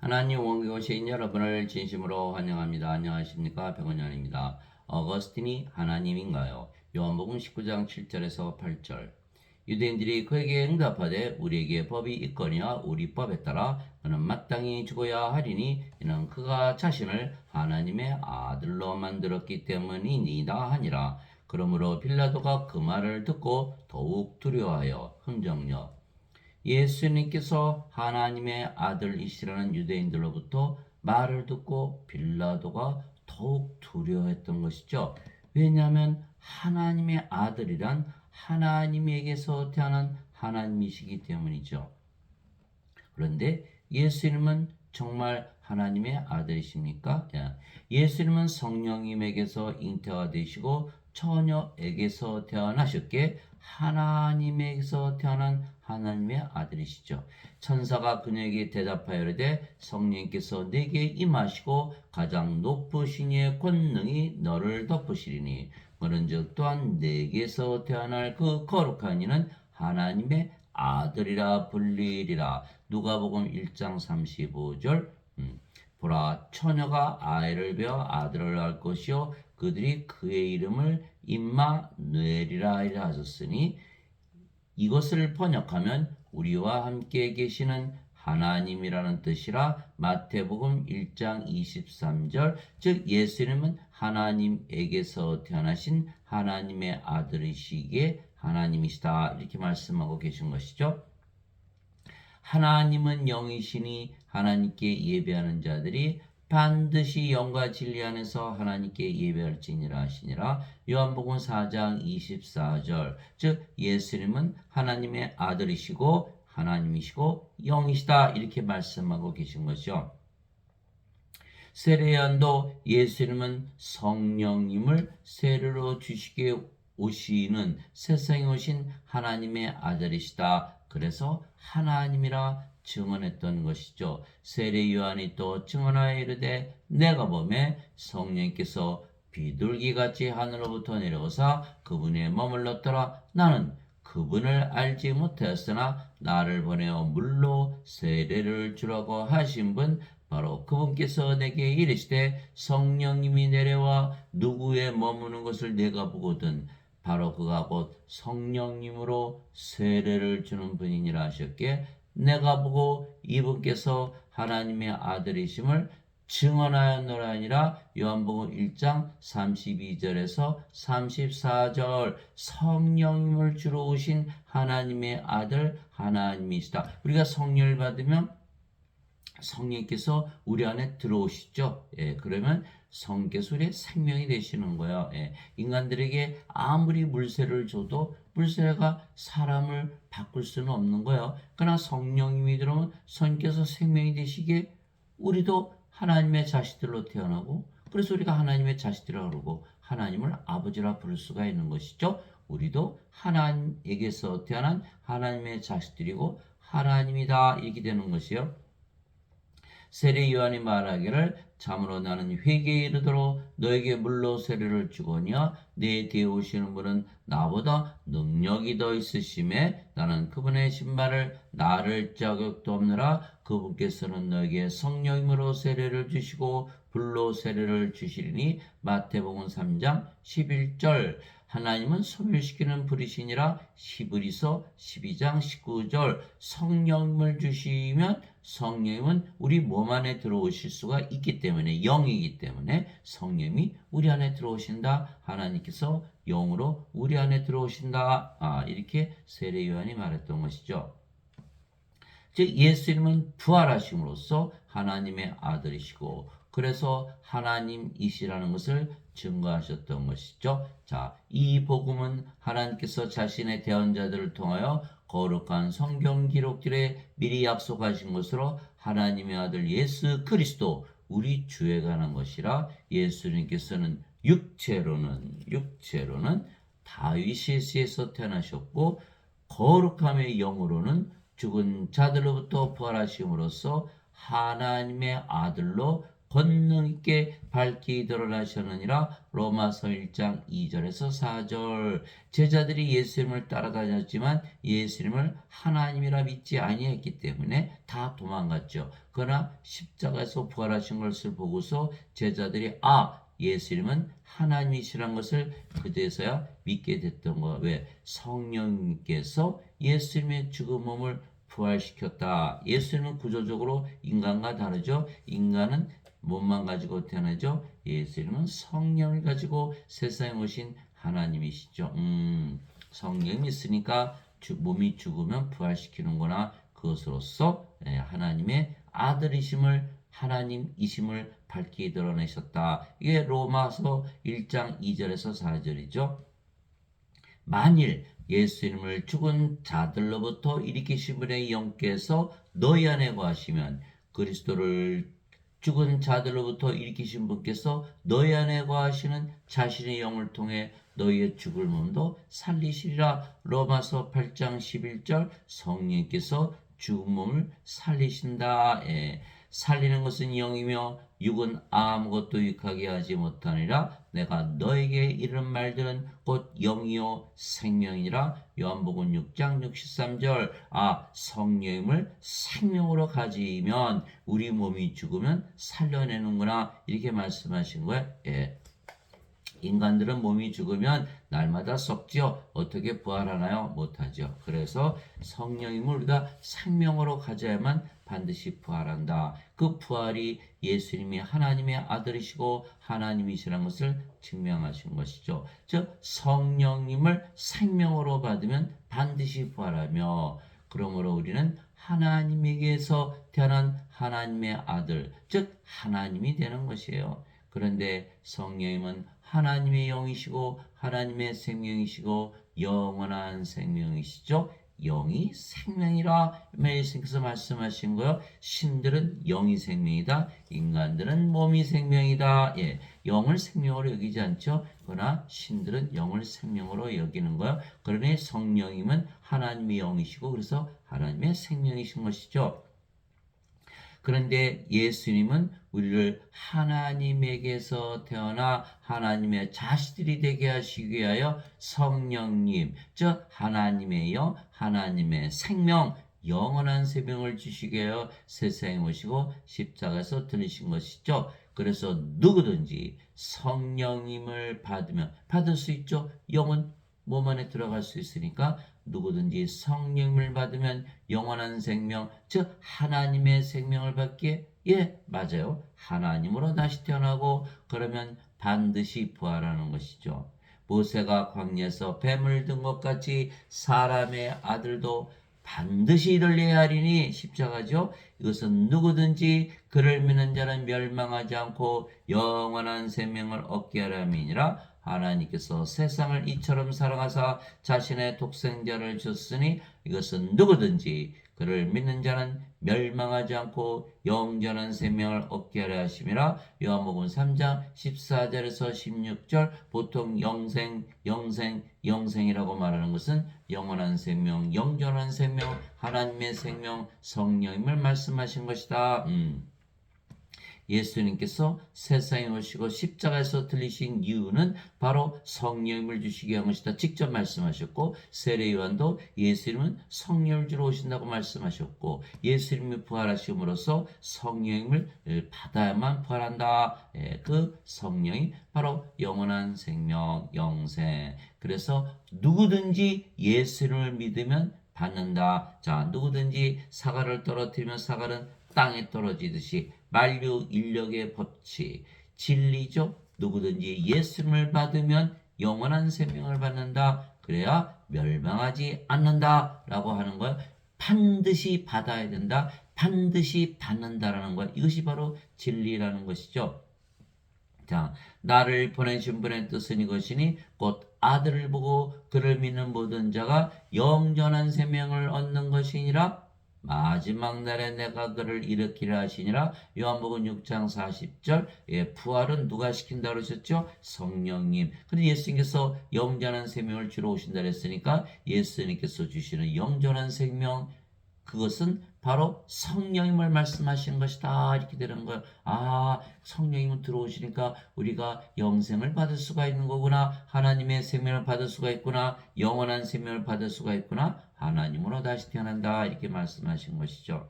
하나님 원기 오신 여러분을 진심으로 환영합니다. 안녕하십니까? 백원현입니다. 어거스틴이 하나님인가요? 요한복음 19장 7절에서 8절. 유대인들이 그에게 응답하되 우리에게 법이 있거니와 우리 법에 따라 그는 마땅히 죽어야 하리니 이는 그가 자신을 하나님의 아들로 만들었기 때문이니이다 하니라. 그러므로 빌라도가 그 말을 듣고 더욱 두려워하여 흥정력 예수님께서 하나님의 아들이시라는 유대인들로부터 말을 듣고 빌라도가 더욱 두려워했던 것이죠. 왜냐하면 하나님의 아들이란 하나님에게서 태어난 하나님이시기 때문이죠. 그런데 예수님은 정말 하나님의 아들이십니까? 예수님은 성령님에게서 잉태가 되시고 처녀에게서 태어나셨기에 하나님에게서 태어난 하나님의 아들이시죠. 천사가 그녀에게 대답하여 이르되 성령께서 내게 임하시고 가장 높으신 이의 권능이 너를 덮으시리니 그런즉 또한 내게서 태어날 그 거룩한 이는 하나님의 아들이라 불리리라. 누가복음 1장 35절. 보라 처녀가 아이를 베어 아들을 낳을 것이요 그들이 그의 이름을 임마누엘이라 하셨으니 이것을 번역하면 우리와 함께 계시는 하나님이라는 뜻이라. 마태복음 1장 23절. 즉 예수님은 하나님에게서 태어나신 하나님의 아들이시기에 하나님이시다 이렇게 말씀하고 계신 것이죠. 하나님은 영이시니 하나님께 예배하는 자들이 반드시 영과 진리 안에서 하나님께 예배할지니라 하시니라. 요한복음 4장 24절. 즉 예수님은 하나님의 아들이시고 하나님이시고 영이시다 이렇게 말씀하고 계신 것이죠. 세례요한도 예수님은 성령님을 세례로 주시게 오시는 세상에 오신 하나님의 아들이시다. 그래서 하나님이라 증언했던 것이죠. 세례요한이 또 증언하여 이르되 내가 보매 성령께서 비둘기같이 하늘로부터 내려오사 그분에 머물렀더라. 나는 그분을 알지 못하였으나 나를 보내어 물로 세례를 주라고 하신 분 바로 그분께서 내게 이르시되 성령님이 내려와 누구에 머무는 것을 내가 보거든 바로 그가 곧 성령님으로 세례를 주는 분이니라 하셨기에 내가 보고 이분께서 하나님의 아들이심을 증언하였노라 하니라. 요한복음 1장 32절에서 34절. 성령님을 주로 오신 하나님의 아들 하나님이시다. 우리가 성령을 받으면 성령께서 우리 안에 들어오시죠. 그러면 성께서 우리의 생명이 되시는 거예요. 인간들에게 아무리 물세를 줘도 물세가 사람을 바꿀 수는 없는 거예요. 그러나 성령님이 들어오면 성께서 생명이 되시기에 우리도 하나님의 자식들로 태어나고 그래서 우리가 하나님의 자식들이라고 그러고 하나님을 아버지라 부를 수가 있는 것이죠. 우리도 하나님에게서 태어난 하나님의 자식들이고 하나님이다 이렇게 되는 것이요. 세례 요한이 말하기를 참으로 나는 회개에 이르도록 너에게 물로 세례를 주거니와 내 뒤에 오시는 분은 나보다 능력이 더 있으심에 나는 그분의 신발을 나를 자격도 없느라. 그분께서는 너에게 성령으로 세례를 주시고 불로 세례를 주시리니. 마태복음 3장 11절. 하나님은 소멸시키는 불이시니라. 히브리서 12장 19절. 성령을 주시면 성령은 우리 몸 안에 들어오실 수가 있기 때문에 영이기 때문에 성령이 우리 안에 들어오신다. 하나님께서 영으로 우리 안에 들어오신다. 이렇게 세례 요한이 말했던 것이죠. 즉 예수님은 부활하심으로써 하나님의 아들이시고 그래서 하나님이시라는 것을 증거하셨던 것이죠. 자, 이 복음은 하나님께서 자신의 대언자들을 통하여 거룩한 성경 기록들에 미리 약속하신 것으로 하나님의 아들 예수 그리스도 우리 주에 관한 것이라. 예수님께서는 육체로는 다윗의 씨에서 태어나셨고 거룩함의 영으로는 죽은 자들로부터 부활하심으로써 하나님의 아들로 권능 있게 밝히 드러나셨느니라. 로마서 1장 2절에서 4절. 제자들이 예수님을 따라다녔지만 예수님을 하나님이라 믿지 아니했기 때문에 다 도망갔죠. 그러나 십자가에서 부활하신 것을 보고서 제자들이 예수님은 하나님이시란 것을 그제서야 믿게 됐던 거야. 왜? 성령님께서 예수님의 죽은 몸을 부활시켰다. 예수님은 구조적으로 인간과 다르죠. 인간은 몸만 가지고 태어나죠. 예수님은 성령을 가지고 세상에 오신 하나님이시죠. 성령이 있으니까 몸이 죽으면 부활시키는구나. 그것으로써 하나님의 아들이심을, 하나님이심을 밝히 드러내셨다. 이게 로마서 1장 2절에서 4절이죠. 만일 예수님을 죽은 자들로부터 일으키신 분의 영께서 너희 안에 거하시면, 그리스도를 죽은 자들로부터 일으키신 분께서 너희 안에 거하시는 자신의 영을 통해 너희의 죽을 몸도 살리시리라. 로마서 8장 11절. 성령께서 죽은 몸을 살리신다. 살리는 것은 영이며 육은 아무것도 유익하게 하지 못하니라. 내가 너에게 이른 말들은 곧 영이요 생명이라. 요한복음 6장 63절. 성령을 생명으로 가지면 우리 몸이 죽으면 살려내는구나. 이렇게 말씀하신 거예요. 인간들은 몸이 죽으면 날마다 썩지요. 어떻게 부활하나요? 못하죠. 그래서 성령님을 우리가 생명으로 가져야만 반드시 부활한다. 그 부활이 예수님이 하나님의 아들이시고 하나님이시라는 것을 증명하신 것이죠. 즉 성령님을 생명으로 받으면 반드시 부활하며, 그러므로 우리는 하나님에게서 태어난 하나님의 아들, 즉 하나님이 되는 것이에요. 그런데 성령님은 하나님의 영이시고 하나님의 생명이시고 영원한 생명이시죠. 영이 생명이라 예수님께서 말씀하신 거요. 신들은 영이 생명이다. 인간들은 몸이 생명이다. 영을 생명으로 여기지 않죠. 그러나 신들은 영을 생명으로 여기는 거요. 그러니 성령님은 하나님의 영이시고 그래서 하나님의 생명이신 것이죠. 그런데 예수님은 우리를 하나님에게서 태어나 하나님의 자식들이 되게 하시기 위하여 성령님, 즉 하나님의 영, 하나님의 생명, 영원한 생명을 주시기 위하여 세상에 오시고 십자가에서 들으신 것이죠. 그래서 누구든지 성령님을 받을 수 있죠. 영은 몸 안에 들어갈 수 있으니까 누구든지 성령을 받으면 영원한 생명, 즉 하나님의 생명을 받기에 맞아요. 하나님으로 다시 태어나고 그러면 반드시 부활하는 것이죠. 모세가 광야에서 뱀을 든 것 같이 사람의 아들도 반드시 이르려야 하리니 십자가죠. 이것은 누구든지 그를 믿는 자는 멸망하지 않고 영원한 생명을 얻게 하려 함이니라. 하나님께서 세상을 이처럼 사랑하사 자신의 독생자를 줬으니 이것은 누구든지 그를 믿는 자는 멸망하지 않고 영원한 생명을 얻게 하려 하심이라. 요한복음 3장 14절에서 16절. 보통 영생이라고 말하는 것은 영원한 생명, 영원한 생명, 하나님의 생명, 성령님을 말씀하신 것이다. 예수님께서 세상에 오시고 십자가에서 들리신 이유는 바로 성령님을 주시기 위한 것이다. 직접 말씀하셨고, 세례 요한도 예수님은 성령을 주러 오신다고 말씀하셨고, 예수님이 부활하심으로써 성령님을 받아야만 부활한다. 그 성령이 바로 영원한 생명, 영생. 그래서 누구든지 예수님을 믿으면 받는다. 자, 누구든지 사과를 떨어뜨리면 사과는 땅에 떨어지듯이 만류 인력의 법칙, 진리죠. 누구든지 예수님을 받으면 영원한 생명을 받는다. 그래야 멸망하지 않는다 라고 하는 거야. 반드시 받아야 된다. 반드시 받는다라는 거야. 이것이 바로 진리라는 것이죠. 자, 나를 보내신 분의 뜻은 이것이니 곧 아들을 보고 그를 믿는 모든 자가 영원한 생명을 얻는 것이니라. 마지막 날에 내가 그를 일으키라 하시니라. 요한복음 6장 40절. 부활은 누가 시킨다 그러셨죠? 성령님. 근데 예수님께서 영원한 생명을 주러 오신다 그랬으니까 예수님께서 주시는 영원한 생명, 그것은 바로 성령님을 말씀하시는 것이다. 이렇게 되는 거예요. 아, 성령님은 들어오시니까 우리가 영생을 받을 수가 있는 거구나. 하나님의 생명을 받을 수가 있구나. 영원한 생명을 받을 수가 있구나. 하나님으로 다시 태어난다. 이렇게 말씀하신 것이죠.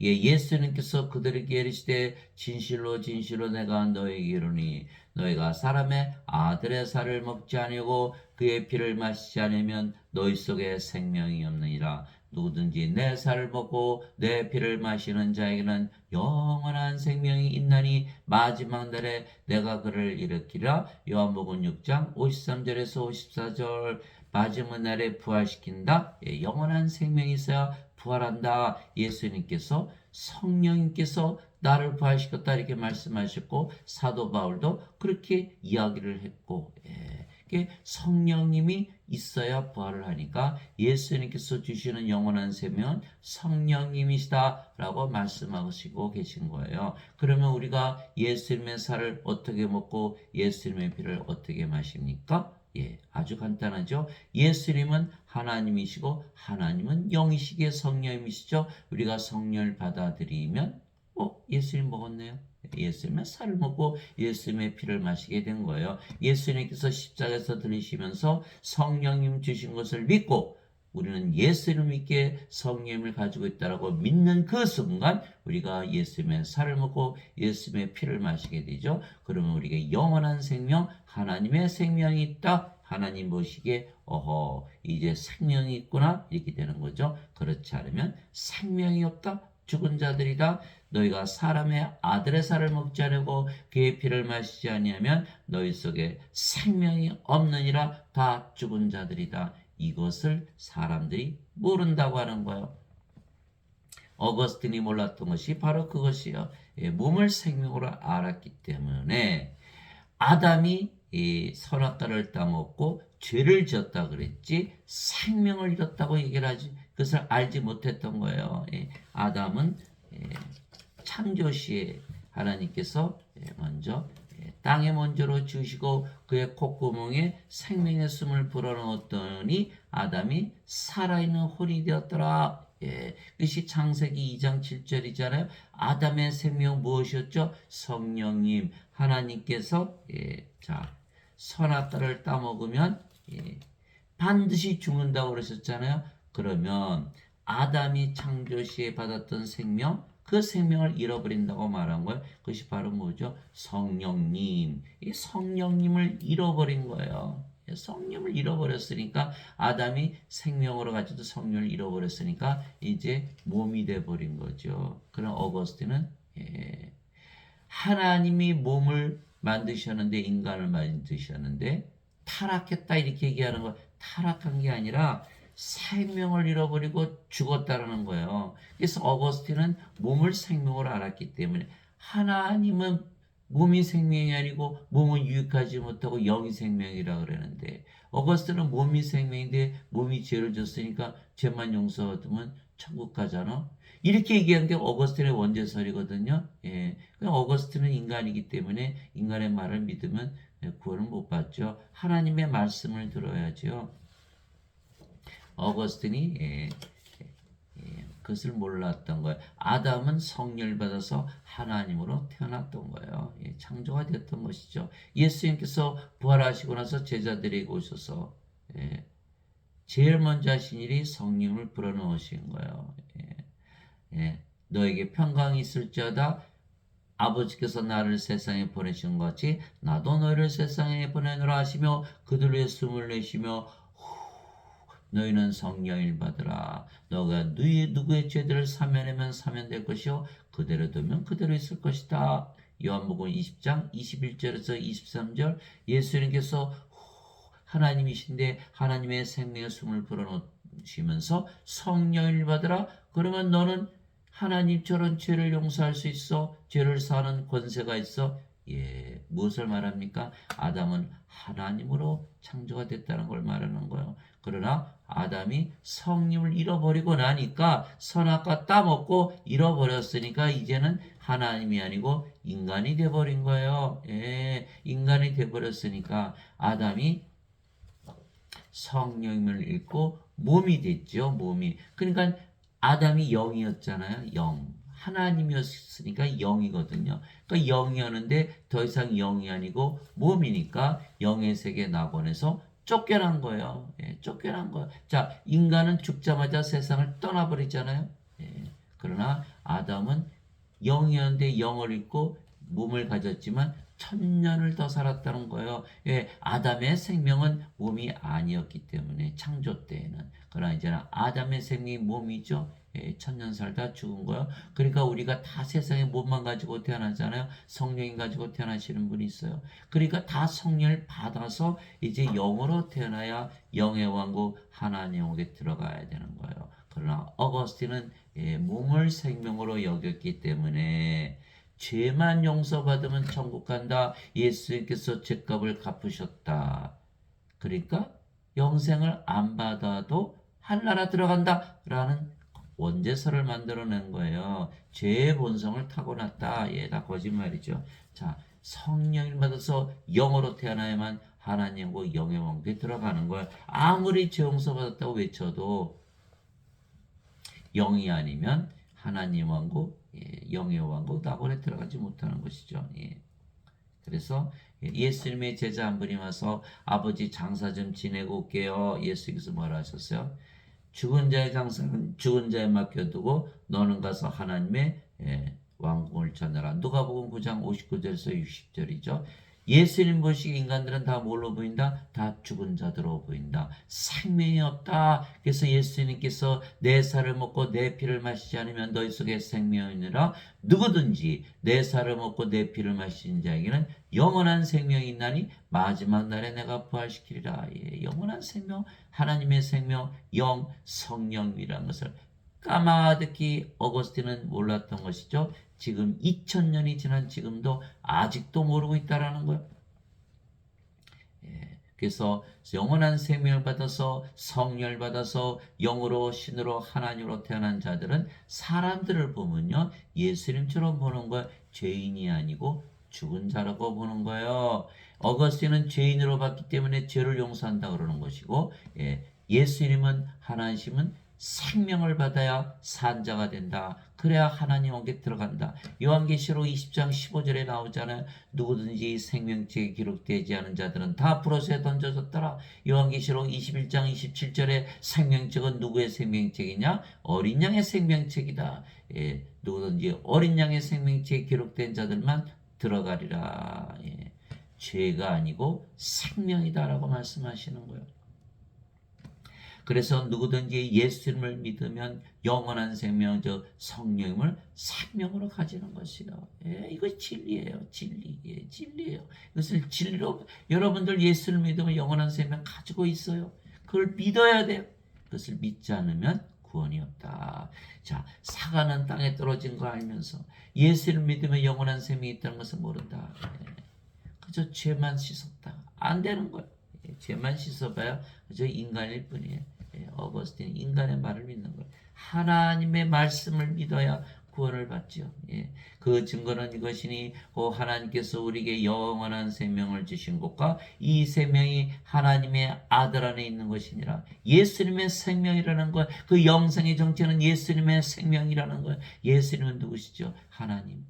예, 예수님께서 그들에게 이르시되 진실로 진실로 내가 너에게 이르니 너희가 사람의 아들의 살을 먹지 아니고 그의 피를 마시지 않으면 너희 속에 생명이 없느니라. 누구든지 내 살을 먹고 내 피를 마시는 자에게는 영원한 생명이 있나니 마지막 날에 내가 그를 일으키라. 요한복음 6장 53절에서 54절. 마지막 날에 부활시킨다. 예, 영원한 생명이 있어야 부활한다. 예수님께서 성령님께서 나를 부활시켰다 이렇게 말씀하셨고 사도 바울도 그렇게 이야기를 했고 성령님이 있어야 부활을 하니까 예수님께서 주시는 영원한 생명은 성령님이시다 라고 말씀하시고 계신 거예요. 그러면 우리가 예수님의 살을 어떻게 먹고 예수님의 피를 어떻게 마십니까? 예, 아주 간단하죠. 예수님은 하나님이시고 하나님은 영이시기에 성령님이시죠. 우리가 성령을 받아들이면 예수님 먹었네요. 예수님의 살을 먹고 예수님의 피를 마시게 된 거예요. 예수님께서 십자가에서 들리시면서 성령님 주신 것을 믿고 우리는 예수를 믿게 성령을 가지고 있다라고 믿는 그 순간 우리가 예수님의 살을 먹고 예수님의 피를 마시게 되죠. 그러면 우리에게 영원한 생명, 하나님의 생명이 있다. 하나님 보시기에 이제 생명이 있구나 이렇게 되는 거죠. 그렇지 않으면 생명이 없다. 죽은 자들이다. 너희가 사람의 아들의 살을 먹지 않고 그의 피를 마시지 아니하면 너희 속에 생명이 없느니라. 다 죽은 자들이다. 이것을 사람들이 모른다고 하는 거예요. 어거스틴이 몰랐던 것이 바로 그것이요. 몸을 생명으로 알았기 때문에 아담이 이 선악과를 따먹고 죄를 지었다 그랬지 생명을 잃었다고 얘기를 하지 그것을 알지 못했던 거예요. 아담은 창조 시에 하나님께서 먼저 땅에 먼저로 주시고 그의 콧구멍에 생명의 숨을 불어넣었더니 아담이 살아있는 혼이 되었더라. 그것이 창세기 2장 7절이잖아요. 아담의 생명 무엇이었죠? 성령님 하나님께서 선악과를 따먹으면 반드시 죽는다고 그러셨잖아요. 그러면 아담이 창조 시에 받았던 생명 그 생명을 잃어버린다고 말한 거예요. 그것이 바로 뭐죠? 성령님. 이 성령님을 잃어버린 거예요. 성령을 잃어버렸으니까 아담이 생명으로 가지고 성령을 잃어버렸으니까 이제 몸이 돼버린 거죠. 그럼 어거스틴은 하나님이 몸을 만드셨는데 인간을 만드셨는데 타락했다 이렇게 얘기하는 거 타락한 게 아니라 생명을 잃어버리고 죽었다라는 거예요. 그래서 어거스틴은 몸을 생명으로 알았기 때문에 하나님은 몸이 생명이 아니고 몸은 유익하지 못하고 영이 생명이라 그러는데 어거스틴은 몸이 생명인데 몸이 죄를 졌으니까 죄만 용서받으면 천국 가잖아. 이렇게 얘기한 게 어거스틴의 원죄설이거든요. 그냥 어거스틴은 인간이기 때문에 인간의 말을 믿으면 구원을 못 받죠. 하나님의 말씀을 들어야죠. 어거스틴이 그것을 몰랐던 거예요. 아담은 성령을 받아서 하나님으로 태어났던 거예요. 창조가 되었던 것이죠. 예수님께서 부활하시고 나서 제자들에게 오셔서 제일 먼저 하신 일이 성령을 불어넣으신 거예요. 너에게 평강이 있을지어다 아버지께서 나를 세상에 보내신 것 같이 나도 너희를 세상에 보내노라 하시며 그들 위해 숨을 내쉬며 너희는 성령을 받으라. 너가 누구의 죄들을 사면하면 사면될 것이요 그대로 두면 그대로 있을 것이다. 요한복음 20장 21절에서 23절 예수님께서 하나님이신데 하나님의 생명의 숨을 불어넣으시면서 성령을 받으라. 그러면 너는 하나님처럼 죄를 용서할 수 있어. 죄를 사는 권세가 있어. 무엇을 말합니까? 아담은 하나님으로 창조가 됐다는 걸 말하는 거예요. 그러나 아담이 성령을 잃어버리고 나니까 선악과 따먹고 잃어버렸으니까 이제는 하나님이 아니고 인간이 돼버린 거예요. 인간이 돼버렸으니까 아담이 성령을 잃고 몸이 됐죠. 몸이. 그러니까 아담이 영이었잖아요. 영. 하나님이었으니까 영이거든요. 그러니까 영이었는데 더 이상 영이 아니고 몸이니까 영의 세계 낙원에서 쫓겨난 거예요. 예, 쫓겨난 거예요. 자, 인간은 죽자마자 세상을 떠나버리잖아요. 예, 그러나 아담은 영이었는데 영을 잃고 몸을 가졌지만 천년을 더 살았다는 거예요. 예, 아담의 생명은 몸이 아니었기 때문에 창조 때에는. 그러나 이제는 아담의 생명이 몸이죠. 예, 천년 살다 죽은 거예요. 그러니까 우리가 다 세상에 몸만 가지고 태어나잖아요. 성령이 가지고 태어나시는 분이 있어요. 그러니까 다 성령을 받아서 이제 영으로 태어나야 영의 왕국 하나님에게 들어가야 되는 거예요. 그러나 어거스틴은 예, 몸을 생명으로 여겼기 때문에 죄만 용서받으면 천국 간다. 예수님께서 죄값을 갚으셨다. 그러니까 영생을 안 받아도 한나라 들어간다. 라는 원죄서를 만들어낸 거예요. 죄의 본성을 타고났다. 예, 다 거짓말이죠. 자, 성령을 받아서 영으로 태어나야만 하나님과 영의 왕국에 들어가는 거예요. 아무리 죄 용서 받았다고 외쳐도 영이 아니면 하나님 왕국, 예, 영의 왕국 낙원에 들어가지 못하는 것이죠. 예. 그래서 예수님의 제자 한 분이 와서 아버지 장사 좀 지내고 올게요. 예수께서 뭐라 하셨어요? 죽은 자의 장사는 죽은 자에 맡겨두고 너는 가서 하나님의 왕궁을 전하라. 누가복음 9장 59절에서 60절이죠. 예수님 보시기에 인간들은 다 뭘로 보인다? 다 죽은 자들로 보인다. 생명이 없다. 그래서 예수님께서 내 살을 먹고 내 피를 마시지 않으면 너희 속에 생명이 있느라 누구든지 내 살을 먹고 내 피를 마시는 자에게는 영원한 생명이 있나니 마지막 날에 내가 부활시키리라. 예, 영원한 생명, 하나님의 생명, 영, 성령이라는 것을 까마득히 어거스틴은 몰랐던 것이죠. 지금 2000년이 지난 지금도 아직도 모르고 있다라는 거예요. 예, 그래서 영원한 생명을 받아서 성령을 받아서 영으로 신으로 하나님으로 태어난 자들은 사람들을 보면요 예수님처럼 보는 거예요. 죄인이 아니고 죽은 자라고 보는 거예요. 어거스틴은 죄인으로 봤기 때문에 죄를 용서한다 그러는 것이고 예수님은 하나님은 생명을 받아야 산자가 된다. 그래야 하나님 왕국에 들어간다. 요한계시록 20장 15절에 나오잖아요. 누구든지 생명책에 기록되지 않은 자들은 다 불어서에 던져졌더라. 요한계시록 21장 27절에 생명책은 누구의 생명책이냐? 어린 양의 생명책이다. 예, 누구든지 어린 양의 생명책에 기록된 자들만 들어가리라. 예, 죄가 아니고 생명이다라고 말씀하시는 거예요. 그래서 누구든지 예수님을 믿으면 영원한 생명, 저 성령을 생명으로 가지는 것이요. 예, 이거 진리예요. 진리. 예, 진리예요. 이것을 진리로 여러분들 예수를 믿으면 영원한 생명 가지고 있어요. 그걸 믿어야 돼요. 그것을 믿지 않으면 구원이 없다. 자, 사과는 땅에 떨어진 거 알면서 예수를 믿으면 영원한 생명이 있다는 것을 모른다. 예, 그저 죄만 씻었다. 안 되는 거예요. 예, 죄만 씻어봐야 그저 인간일 뿐이에요. 어거스틴 인간의 말을 믿는 거예요. 하나님의 말씀을 믿어야 구원을 받죠. 예. 그 증거는 이것이니 그 하나님께서 우리에게 영원한 생명을 주신 것과 이 생명이 하나님의 아들 안에 있는 것이니라. 예수님의 생명이라는 것, 그 영생의 정체는 예수님의 생명이라는 것. 예수님은 누구시죠? 하나님.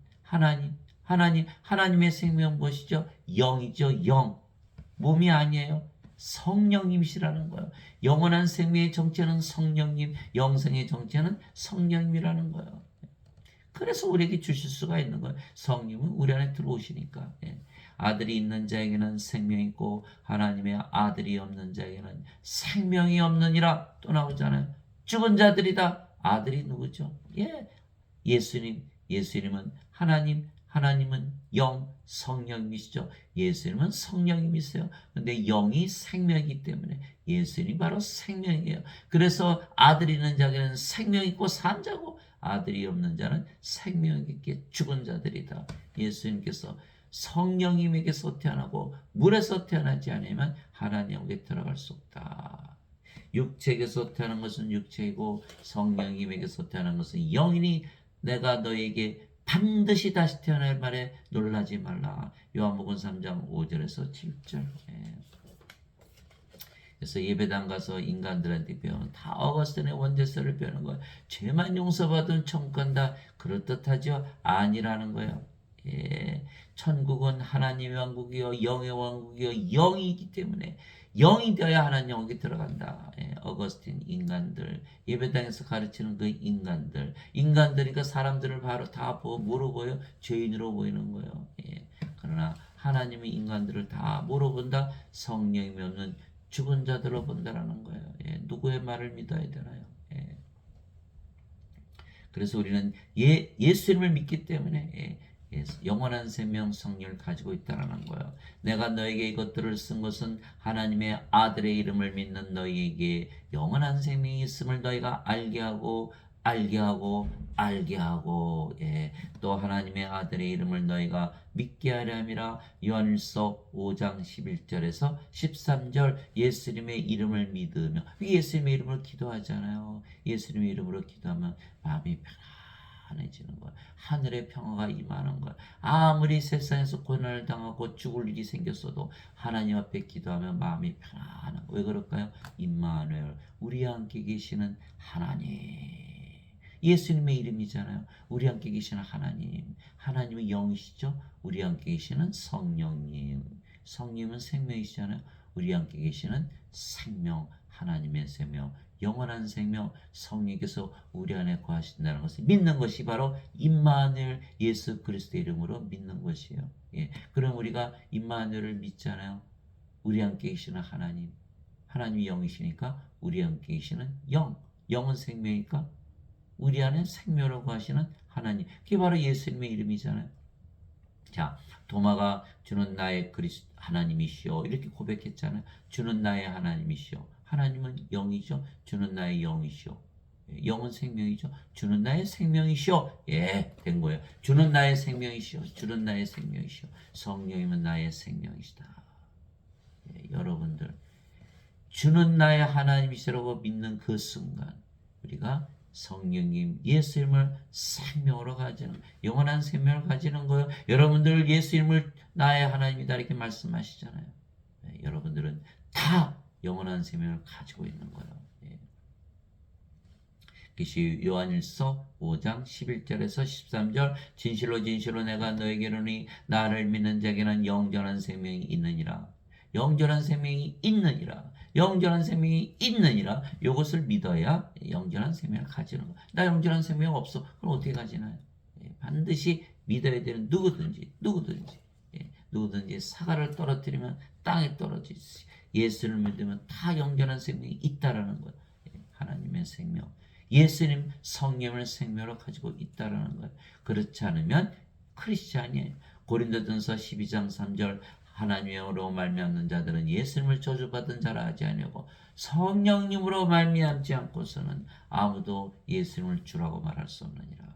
하나님의 생명 무엇이죠? 영이죠. 영. 몸이 아니에요. 성령님이시라는 거예요. 영원한 생명의 정체는 성령님, 영생의 정체는 성령님이라는 거예요. 그래서 우리에게 주실 수가 있는 거예요. 성령은 우리 안에 들어오시니까. 예. 아들이 있는 자에게는 생명이 있고 하나님의 아들이 없는 자에게는 생명이 없느니라 또 나오잖아요. 죽은 자들이다. 아들이 누구죠? 예, 예수님은 하나님은 영, 성령이시죠. 예수님은 성령님이세요. 근데 영이 생명이기 때문에 예수님이 바로 생명이에요. 그래서 아들이 있는 자에게는 생명 있고 산 자고 아들이 없는 자는 생명 있게 죽은 자들이다. 예수님께서 성령님에게서 태어나고 물에서 태어나지 않으면 하나님에게 들어갈 수 없다. 육체에게서 태어난 것은 육체이고 성령님에게서 태어난 것은 영이니 내가 너에게 반드시 다시 태어날 말에 놀라지 말라. 요한복음 3장 5절에서 7절. 그래서 예배당 가서 인간들한테 배우는 다 어거스틴의 원죄서를 배우는 거예요. 죄만 용서받은 천국 간다. 그럴듯하죠? 아니라는 거예요. 예, 천국은 하나님의 왕국이요 영의 왕국이요 영이기 때문에 영이 되어야 하나님 영국에 들어간다. 예, 어거스틴 인간들 예배당에서 가르치는 그 인간들이니까 사람들을 바로 다 뭐로 보여? 죄인으로 보이는 거예요. 예, 그러나 하나님이 인간들을 다 뭐로 본다? 성령이 없는 죽은 자들로 본다라는 거예요. 예, 누구의 말을 믿어야 되나요? 예. 그래서 우리는 예수님을 믿기 때문에 영원한 생명 성령을 가지고 있다는 거예요. 내가 너에게 이것들을 쓴 것은 하나님의 아들의 이름을 믿는 너희에게 영원한 생명이 있음을 너희가 알게 하고 또 하나님의 아들의 이름을 너희가 믿게 하려 함이라. 요한일서 5장 11절에서 13절 예수님의 이름을 믿으며 예수님의 이름으로 기도하잖아요. 예수님의 이름으로 기도하면 마음이 편안해지는 거야. 하늘의 평화가 임하는 거야. 아무리 세상에서 고난을 당하고 죽을 일이 생겼어도 하나님 앞에 기도하면 마음이 편안한 거야. 왜 그럴까요? 임마누엘 우리 함께 계시는 하나님. 예수님의 이름이잖아요. 우리 함께 계시는 하나님. 하나님은 영이시죠. 우리 함께 계시는 성령님. 성령은 생명이시잖아요. 우리 함께 계시는 생명. 하나님의 생명. 영원한 생명 성령께서 우리 안에 거하신다는 것을 믿는 것이 바로 임마누엘 예수 그리스도의 이름으로 믿는 것이에요. 예. 그럼 우리가 임마누엘을 믿잖아요. 우리 함께 계시는 하나님. 하나님이 영이시니까 우리 함께 계시는 영. 영은 생명이니까 우리 안에 생명이라고 하시는 하나님. 그게 바로 예수님의 이름이잖아요. 자, 도마가 주는 나의 하나님이시오. 이렇게 고백했잖아요. 주는 나의 하나님이시오. 하나님은 영이죠. 주는 나의 영이시오. 영은 생명이죠. 주는 나의 생명이시오. 예, 된 거예요. 주는 나의 생명이시오. 주는 나의 생명이시오. 성령이면 나의 생명이시다. 예, 여러분들 주는 나의 하나님이시라고 믿는 그 순간 우리가 성령님 예수님을 생명으로 가지는 영원한 생명을 가지는 거예요. 여러분들 예수님을 나의 하나님이다 이렇게 말씀하시잖아요. 네, 여러분들은 다 영원한 생명을 가지고 있는 거예요. 예. 그것이 요한일서 5장 11절에서 13절 진실로 진실로 내가 너에게 이르노니 나를 믿는 자에게는 영원한 생명이 있느니라. 영원한 생명이 있느니라. 영원한 생명이 있느니라. 이것을 믿어야 영원한 생명을 가지는 거야. 나 영원한 생명 없어. 그럼 어떻게 가지나요? 예, 반드시 믿어야 되는 누구든지 누구든지 사과를 떨어뜨리면 땅에 떨어지지. 예수를 믿으면 다 영원한 생명이 있다라는 거예요. 예, 하나님의 생명. 예수님 성령을 생명으로 가지고 있다라는 거예요. 그렇지 않으면 크리스찬이에요. 고린도전서 12장 3절 하나님으로 말미암는 자들은 예수님을 저주받은 자라 하지 아니하고 성령님으로 말미암지 않고서는 아무도 예수님을 주라고 말할 수 없느니라.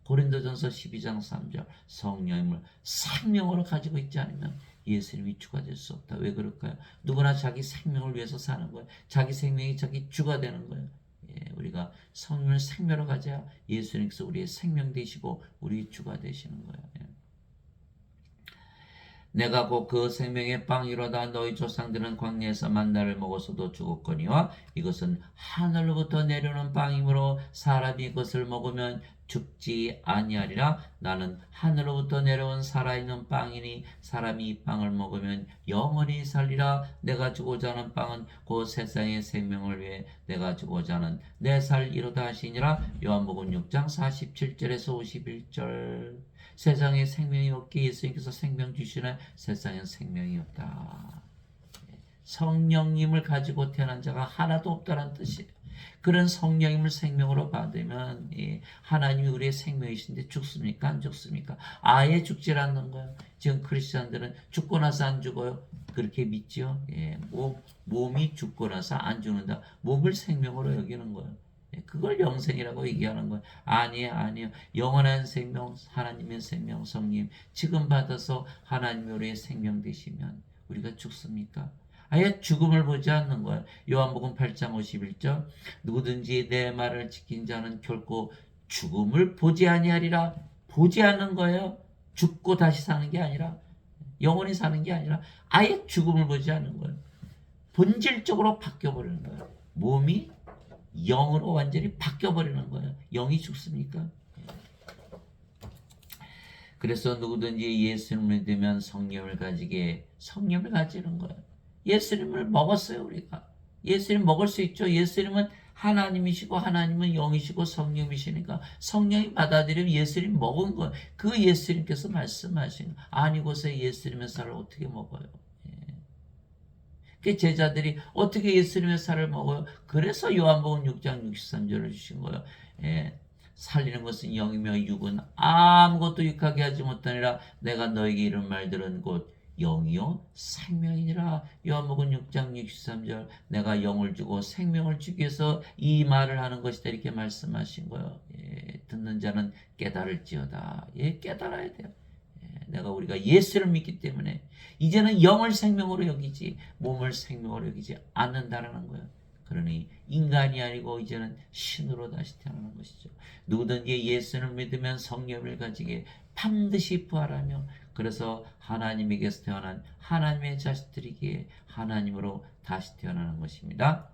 고린도전서 12장 3절 성령님을 생명으로 가지고 있지 않으면 예수님이 주가 될 수 없다. 왜 그럴까요? 누구나 자기 생명을 위해서 사는 거예요. 자기 생명이 자기 주가 되는 거예요. 예, 우리가 성령을 생명으로 가져야 예수님께서 우리의 생명 되시고 우리의 주가 되시는 거예요. 예. 내가 곧 그 생명의 빵이로다. 너희 조상들은 광야에서 만나를 먹어서도 죽었거니와 이것은 하늘로부터 내려오는 빵이므로 사람이 이것을 먹으면 죽지 아니하리라. 나는 하늘로부터 내려온 살아있는 빵이니 사람이 이 빵을 먹으면 영원히 살리라. 내가 주고자 하는 빵은 곧 세상의 생명을 위해 내가 주고자 하는 내 살이로다 하시니라. 요한복음 6장 47절에서 51절 세상에 생명이 없기에 예수님께서 생명 주시나 세상엔 생명이 없다. 성령님을 가지고 태어난 자가 하나도 없다는 뜻이에요. 그런 성령님을 생명으로 받으면 하나님이 우리의 생명이신데 죽습니까? 안 죽습니까? 아예 죽질 않는 거예요. 지금 크리스찬들은 죽고 나서 안 죽어요. 그렇게 믿죠? 몸이 죽고 나서 안 죽는다. 몸을 생명으로 여기는 거예요. 그걸 영생이라고 얘기하는 거예요. 아니에요. 영원한 생명, 하나님의 생명, 성령 지금 받아서 하나님이 우리의 생명 되시면 우리가 죽습니까? 아예 죽음을 보지 않는 거예요. 요한복음 8장 51절 누구든지 내 말을 지킨 자는 결코 죽음을 보지 아니하리라. 보지 않는 거예요. 죽고 다시 사는 게 아니라 영원히 사는 게 아니라 아예 죽음을 보지 않는 거예요. 본질적으로 바뀌어버리는 거예요. 몸이 영으로 완전히 바뀌어버리는 거예요. 영이 죽습니까? 그래서 누구든지 예수님을 믿으면 성령을 가지는 거예요. 예수님을 먹었어요, 우리가. 예수님 먹을 수 있죠. 예수님은 하나님이시고 하나님은 영이시고 성령이시니까 성령이 받아들이면 예수님 먹은 거예요. 그 예수님께서 말씀하신 아니고서 예수님의 살을 어떻게 먹어요? 그 제자들이 어떻게 예수님의 살을 먹어요? 그래서 요한복음 6장 63절을 주신 거예요. 살리는 것은 영이며 육은 아무것도 유익하게 하지 못하니라. 내가 너에게 이런 말들은 곧 영이요 생명이니라. 요한복음 6장 63절 내가 영을 주고 생명을 주기 위해서 이 말을 하는 것이다 이렇게 말씀하신 거예요. 듣는 자는 깨달을지어다. 깨달아야 돼요. 우리가 예수를 믿기 때문에 이제는 영을 생명으로 여기지 몸을 생명으로 여기지 않는다라는 거예요. 그러니 인간이 아니고 이제는 신으로 다시 태어나는 것이죠. 누구든지 예수를 믿으면 성령을 가지게 반드시 부활하며 그래서 하나님에게서 태어난 하나님의 자식들이기에 하나님으로 다시 태어나는 것입니다.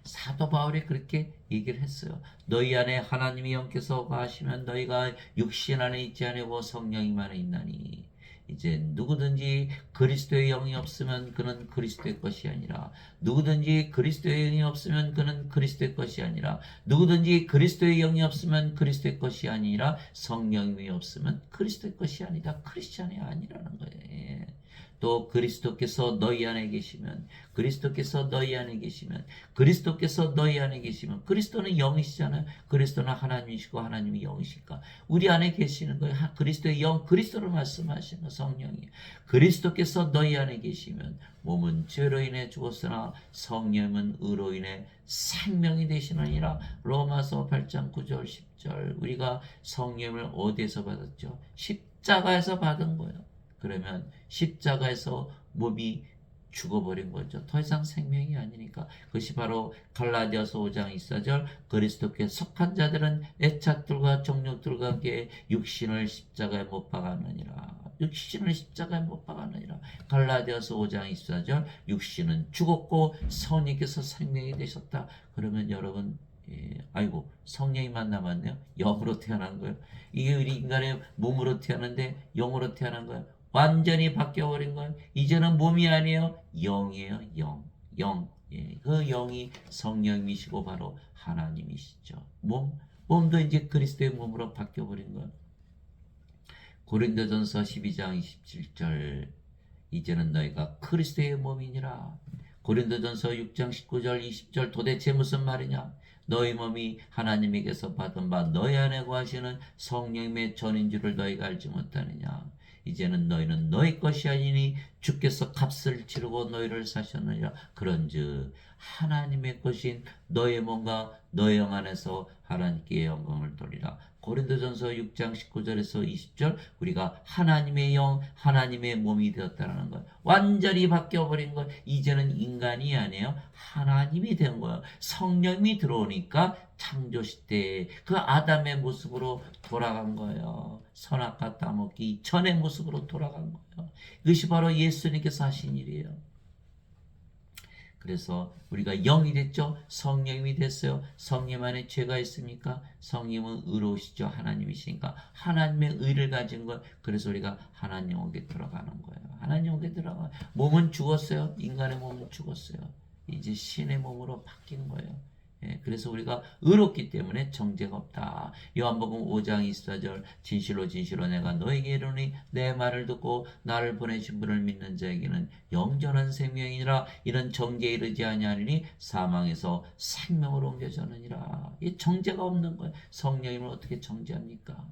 사도 바울이 그렇게 얘기를 했어요. 너희 안에 하나님의 영께서 거하시면 너희가 육신 안에 있지 아니고 성령님 안에 있나니. 이제 누구든지 그리스도의 영이 없으면 그는 그리스도의 것이 아니라 누구든지 그리스도의 영이 없으면 그는 그리스도의 것이 아니라 누구든지 그리스도의 영이 없으면 그리스도의 것이 아니라 성령이 없으면 그리스도의 것이 아니다. 크리스찬이 아니라는 거예요. 또 그리스도께서 너희 안에 계시면 그리스도께서 너희 안에 계시면 그리스도는 영이시잖아요. 그리스도는 하나님이시고 하나님이 영이시니까 우리 안에 계시는 거예요. 그리스도의 영, 그리스도를 말씀하시는 거 성령이. 그리스도께서 너희 안에 계시면 몸은 죄로 인해 죽었으나 성령은 의로 인해 생명이 되시느니라. 로마서 8장 9절 10절. 우리가 성령을 어디에서 받았죠? 십자가에서 받은 거예요. 그러면 십자가에서 몸이 죽어버린 거죠. 더 이상 생명이 아니니까. 그것이 바로 갈라디아서 5장 24절 그리스도께 속한 자들은 애착들과 정욕들과 함께 육신을 십자가에 못 박았느니라. 갈라디아서 5장 24절 육신은 죽었고 성령께서 생명이 되셨다. 그러면 여러분 아이고 성령이만 남았네요. 영으로 태어난 거예요. 이게 우리 인간의 몸으로 태어났는데 영으로 태어난 거예요. 완전히 바뀌어버린 거예요. 이제는 몸이 아니에요. 영이에요. 영. 그 영이 성령이시고 바로 하나님이시죠. 몸도 이제 그리스도의 몸으로 바뀌어버린 거예요. 고린도전서 12장 27절 이제는 너희가 그리스도의 몸이니라. 고린도전서 6장 19절 20절 도대체 무슨 말이냐? 너희 몸이 하나님에게서 받은 바 너희 안에 거하시는 성령의 전인 줄을 너희가 알지 못하느냐? 이제는 너희는 너희 것이 아니니 주께서 값을 치르고 너희를 사셨느니라. 그런즉 하나님의 것인 너의 몸과 너의 영 안에서 하나님께 영광을 돌리라. 고린도전서 6장 19절에서 20절 우리가 하나님의 영, 하나님의 몸이 되었다는 것. 완전히 바뀌어버린 것. 이제는 인간이 아니에요. 하나님이 된 거예요. 성령이 들어오니까 창조 시대에 그 아담의 모습으로 돌아간 거예요. 선악과 따먹기 전의 모습으로 돌아간 거예요. 이것이 바로 예수님께서 하신 일이에요. 그래서 우리가 영이 됐죠. 성령이 됐어요. 성령 안에 죄가 있습니까? 성령은 의로우시죠. 하나님이시니까 하나님의 의를 가진 것. 그래서 우리가 하나님에게 들어가는 거예요. 하나님에게 들어가. 몸은 죽었어요. 인간의 몸은 죽었어요. 이제 신의 몸으로 바뀐 거예요. 그래서 우리가 의롭기 때문에 정죄가 없다. 요한복음 5장 24절 진실로 진실로 내가 너에게 이르노니 내 말을 듣고 나를 보내신 분을 믿는 자에게는 영전한 생명이니라. 이런 정죄에 이르지 아니하리니 사망에서 생명으로 옮겨졌느니라. 이 정죄가 없는 거예요. 성령님을 어떻게 정죄합니까?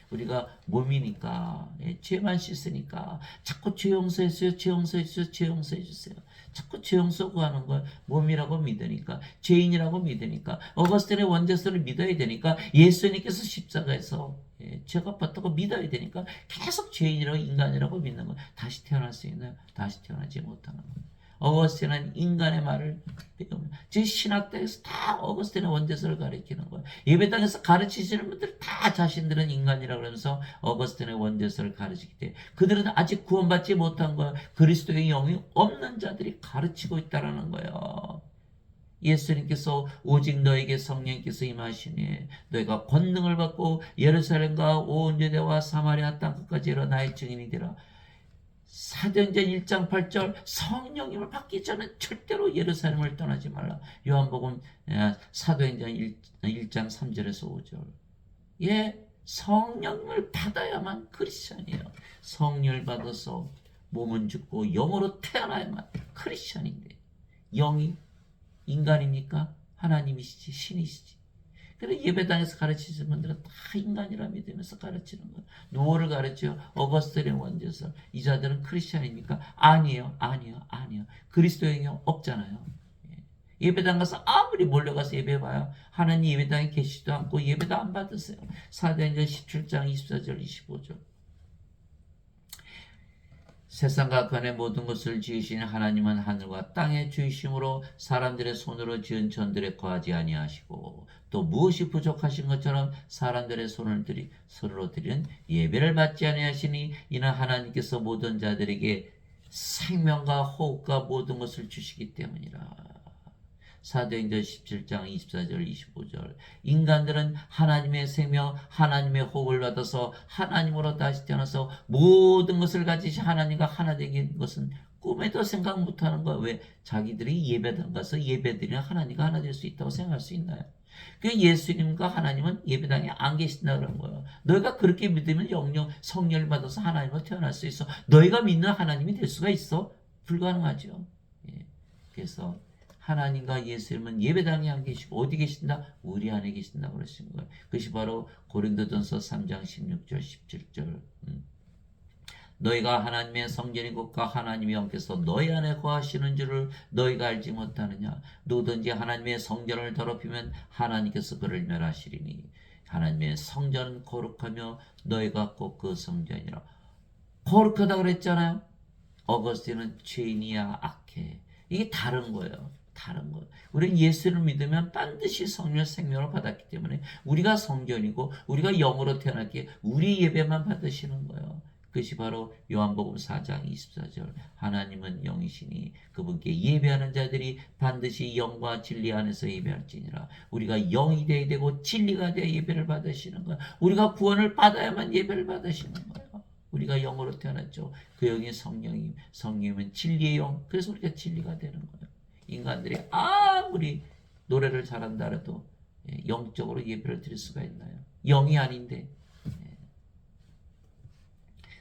우리가 몸이니까 죄만 씻으니까 자꾸 죄 용서해주세요. 자꾸 죄 용서 구하는 걸 몸이라고 믿으니까 죄인이라고 믿으니까 어거스틴의 원죄서를 믿어야 되니까 예수님께서 십자가에서 죄가 졌다고 믿어야 되니까 계속 죄인이라고 인간이라고 믿는 거. 다시 태어날 수 있나요? 다시 태어나지 못하는 거예요. 어거스틴은 인간의 말을 즉 신학대에서 다 어거스틴의 원죄설을 가르치는 거예요. 예배당에서 가르치시는 분들 다 자신들은 인간이라 그러면서 어거스틴의 원죄설을 가르치기 때문에 그들은 아직 구원받지 못한 거예요. 그리스도의 영이 없는 자들이 가르치고 있다라는 거예요. 예수님께서 오직 너에게 성령께서 임하시니 너희가 권능을 받고 예루살렘과 온 유대와 사마리아 땅 끝까지 이르러 나의 증인이 되라. 사도행전 1장 8절 성령님을 받기 전에 절대로 예루살렘을 떠나지 말라. 요한복음 사도행전 1장 3절에서 5절. 예, 성령을 받아야만 크리스천이에요. 성령을 받아서 몸은 죽고 영으로 태어나야만 크리스천인데 영이 인간입니까? 하나님이시지 신이시지. 그래 예배당에서 가르치시는 분들은 다 인간이라 믿으면서 가르치는 거예요. 누구를 가르쳐요? 어거스틴의 원죄설. 이 자들은 크리스찬입니까? 아니에요. 그리스도의 영 없잖아요. 예배당 가서 아무리 몰려가서 예배봐요. 하나님 예배당에 계시지도 않고 예배도 안 받으세요. 사도행전 17장 24절 25절. 세상과 그 안에 모든 것을 지으신 하나님은 하늘과 땅의 주이심으로 사람들의 손으로 지은 전들에 거하지 아니하시고 또 무엇이 부족하신 것처럼 사람들의 손으로 드리는 예배를 받지 아니하시니 이는 하나님께서 모든 자들에게 생명과 호흡과 모든 것을 주시기 때문이라. 사도행전 17장 24절 25절. 인간들은 하나님의 생명 하나님의 호흡을 받아서 하나님으로 다시 태어나서 모든 것을 가지신 하나님과 하나 되는 것은 꿈에도 생각 못하는 거야. 왜? 자기들이 예배당 가서 예배드리는 하나님과 하나 될 수 있다고 생각할 수 있나요? 그 예수님과 하나님은 예배당에 안 계신다 그런 거예요. 너희가 그렇게 믿으면 영영 성령을 받아서 하나님으로 태어날 수 있어. 너희가 믿는 하나님이 될 수가 있어? 불가능하죠. 예. 그래서 하나님과 예수님은 예배당에 안 계시고 어디 계신다? 우리 안에 계신다 그러신 거예요. 그것이 바로 고린도전서 3장 16절 17절. 너희가 하나님의 성전인 것과 하나님의 영께서 너희 안에 거하시는 줄을 너희가 알지 못하느냐. 누구든지 하나님의 성전을 더럽히면 하나님께서 그를 멸하시리니 하나님의 성전은 거룩하며 너희가 꼭 그 성전이라. 거룩하다 그랬잖아요. 어거스틴은 죄인이야 악해. 이게 다른 거예요. 다른 거. 우리는 예수를 믿으면 반드시 성령 생명을 받았기 때문에 우리가 성전이고 우리가 영으로 태어났기에 우리 예배만 받으시는 거예요. 그것이 바로 요한복음 4장 24절. 하나님은 영이시니 그분께 예배하는 자들이 반드시 영과 진리 안에서 예배할지니라. 우리가 영이 되어야 되고 진리가 되어 예배를 받으시는 거예요. 우리가 구원을 받아야만 예배를 받으시는 거예요. 우리가 영으로 태어났죠. 그 영이 성령이면 진리의 영. 그래서 우리가 진리가 되는 거예요. 인간들이 아무리 노래를 잘한다 해도 영적으로 예배를 드릴 수가 있나요? 영이 아닌데.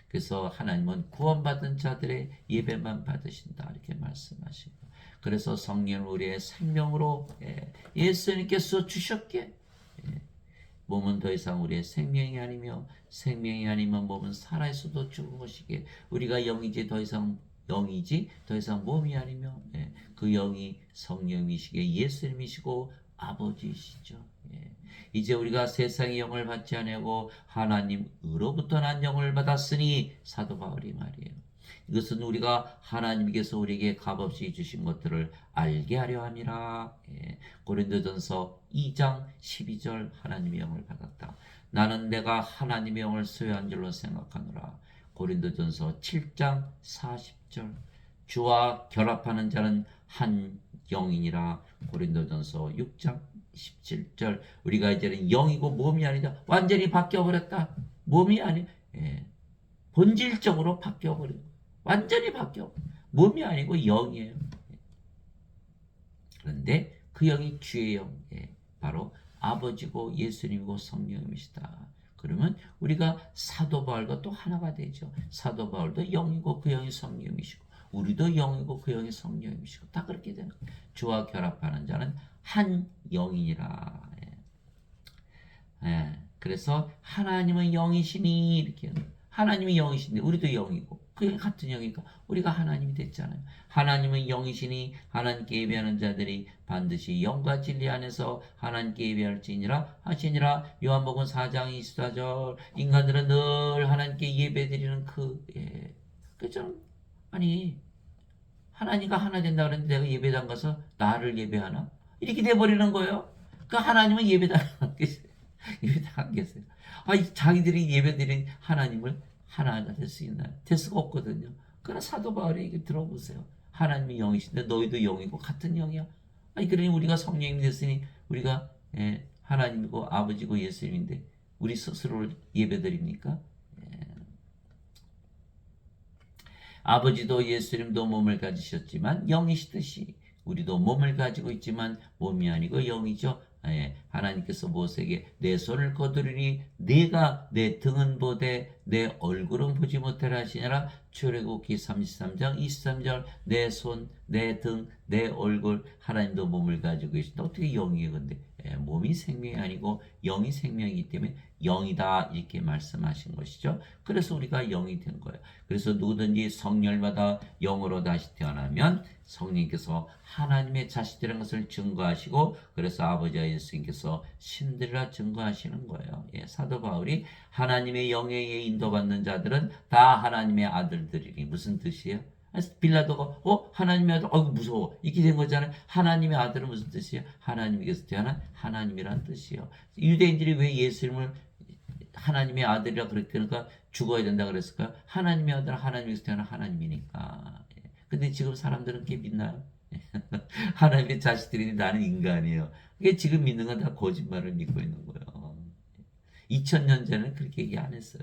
그래서 하나님은 구원받은 자들의 예배만 받으신다 이렇게 말씀하시고, 그래서 성령을 우리의 생명으로 예수님께서 주셨기에 몸은 더 이상 우리의 생명이 아니며 생명이 아니면 몸은 살아있어도 죽은 것이기에 우리가 영이지 더 이상 몸이 아니며 그 영이 성령이시기에 예수님이시고 아버지이시죠. 이제 우리가 세상의 영을 받지 아니하고 하나님으로부터 난 영을 받았으니, 사도 바울이 말이에요. 이것은 우리가 하나님께서 우리에게 값없이 주신 것들을 알게 하려 함이라. 고린도전서 2장 12절. 하나님의 영을 받았다. 나는 내가 하나님의 영을 소유한 줄로 생각하노라. 고린도전서 7장 40절. 주와 결합하는 자는 한 영이니라. 고린도전서 6장 17절. 우리가 이제는 영이고 몸이 아니다. 완전히 바뀌어버렸다. 몸이 아니, 본질적으로 바뀌어버린, 완전히 바뀌어. 몸이 아니고 영이에요. 그런데 그 영이 주의 영, 바로 아버지고 예수님이고 성령님이시다. 그러면 우리가 사도 바울과 또 하나가 되죠. 사도 바울도 영이고 그 영이 성령이시고, 우리도 영이고 그 영이 성령이시고, 다 그렇게 되는 거예요. 주와 결합하는 자는 한 영이니라. 그래서 하나님은 영이시니 이렇게, 하나님이 영이신데 우리도 영이고 그 같은 영이니까 우리가 하나님이 됐잖아요. 하나님은 영이시니 하나님께 예배하는 자들이 반드시 영과 진리 안에서 하나님께 예배할지니라 하시니라. 요한복음 4장 24절. 인간들은 늘 하나님께 예배드리는 그죠? 아니 하나님과 하나 된다 그랬는데 내가 예배당 가서 나를 예배하나? 이렇게 돼버리는 거예요. 그 하나님은 예배당 안 계세요. 예배당 안 계세요. 자기들이 예배드린 하나님을 하나가 될 수 있나요? 될 수가 없거든요. 그러나 사도 바울이 얘기 들어보세요. 하나님이 영이신데 너희도 영이고 같은 영이야. 그러니 우리가 성령이 됐으니 우리가 하나님이고 아버지고 예수님인데 우리 스스로를 예배드립니까? 아버지도 예수님도 몸을 가지셨지만 영이시듯이 우리도 몸을 가지고 있지만 몸이 아니고 영이죠. 하나님께서 모세에게 내 손을 거두리니 네가 내 등은 보되 내 얼굴은 보지 못하라 하시니라. 출애굽기 33장 23절 내 손, 내 등, 내 얼굴. 하나님도 몸을 가지고 계신다. 어떻게 영이에요? 근데 몸이 생명이 아니고 영이 생명이기 때문에 영이다 이렇게 말씀하신 것이죠. 그래서 우리가 영이 된 거예요. 그래서 누구든지 성령받아 영으로 다시 태어나면 성령께서 하나님의 자식들인 것을 증거하시고 그래서 아버지와 예수님께서 신들이라 증거하시는 거예요. 사도 바울이 하나님의 영에 의해 인도받는 자들은 다 하나님의 아들들이니 무슨 뜻이에요? 빌라도가 하나님의 아들 무서워 이렇게 된 거잖아요. 하나님의 아들은 무슨 뜻이에요? 하나님께서 태어난 하나님이란 뜻이에요. 유대인들이 왜 예수님을 하나님의 아들이라 그랬으니까 죽어야 된다 그랬을까요? 하나님의 아들은 하나님께서 태어난 하나님이니까. 근데 지금 사람들은 그게 믿나요? 하나님의 자식들이 나는 인간이에요. 그게 지금 믿는 건 다 거짓말을 믿고 있는 거예요. 2000년 전에는 그렇게 얘기 안 했어요.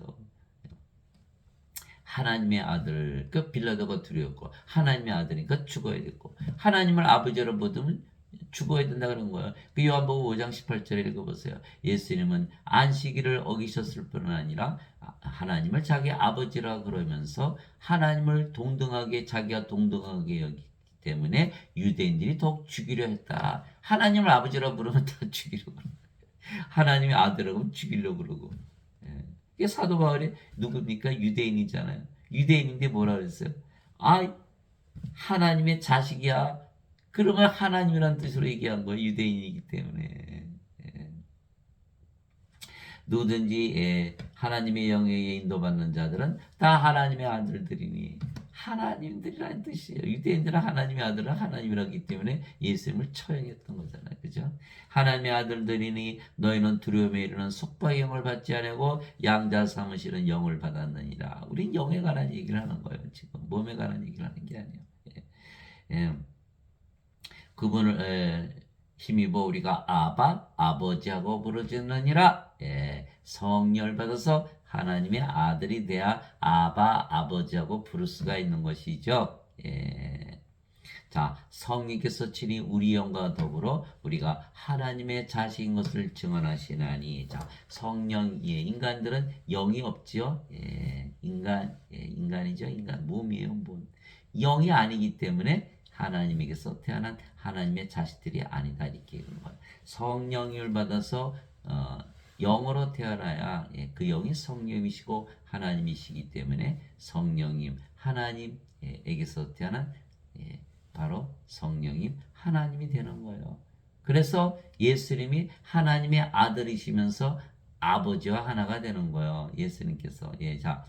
하나님의 아들, 그 빌라도가 두려웠고 하나님의 아들이니까 죽어야 됐고 하나님을 아버지로 보면 죽어야 된다 그런 거예요. 그 요한복음 5장 18절에 읽어보세요. 예수님은 안식일을 어기셨을 뿐만 아니라 하나님을 자기 아버지라 그러면서 하나님을 동등하게 자기가 동등하게 여기기 때문에 유대인들이 더욱 죽이려 했다. 하나님을 아버지라 부르면 다 죽이려고 그러고 하나님의 아들이라고 죽이려고 그러고. 이게 사도 바울이 누굽니까? 유대인이잖아요. 유대인인데 뭐라 그랬어요? 하나님의 자식이야. 그러면 하나님이라는 뜻으로 얘기한 거예요. 유대인이기 때문에. 누구든지 하나님의 영에 의해 인도받는 자들은 다 하나님의 아들들이니 하나님들이라는 뜻이에요. 유대인들은 하나님의 아들은 하나님이라기 때문에 예수님을 처형했던 거잖아요. 그죠? 하나님의 아들들이니 너희는 두려움에 이르는 속박의 영을 받지 않고 양자 삼으시는 영을 받았느니라. 우린 영에 관한 얘기를 하는 거예요. 지금 몸에 관한 얘기를 하는 게 아니에요. 그분을 힘입어 우리가 아바, 아버지하고 부르짖느니라. 성령을 받아서 하나님의 아들이 돼야 아바, 아버지하고 부를 수가 있는 것이죠. 자, 성령께서 친히 우리 영과 더불어 우리가 하나님의 자식인 것을 증언하시나니. 자, 성령의 인간들은 영이 없지요. 인간이죠. 인간 몸이에요. 몸. 영이 아니기 때문에 하나님에게서 태어난 하나님의 자식들이 아니다 이렇게 얘기하는 거예요. 성령을 받아서 영으로 태어나야 그 영이 성령이시고 하나님이시기 때문에 성령님 하나님에게서 태어난 바로 성령님 하나님이 되는 거예요. 그래서 예수님이 하나님의 아들이시면서 아버지와 하나가 되는 거예요. 예수님께서. 자,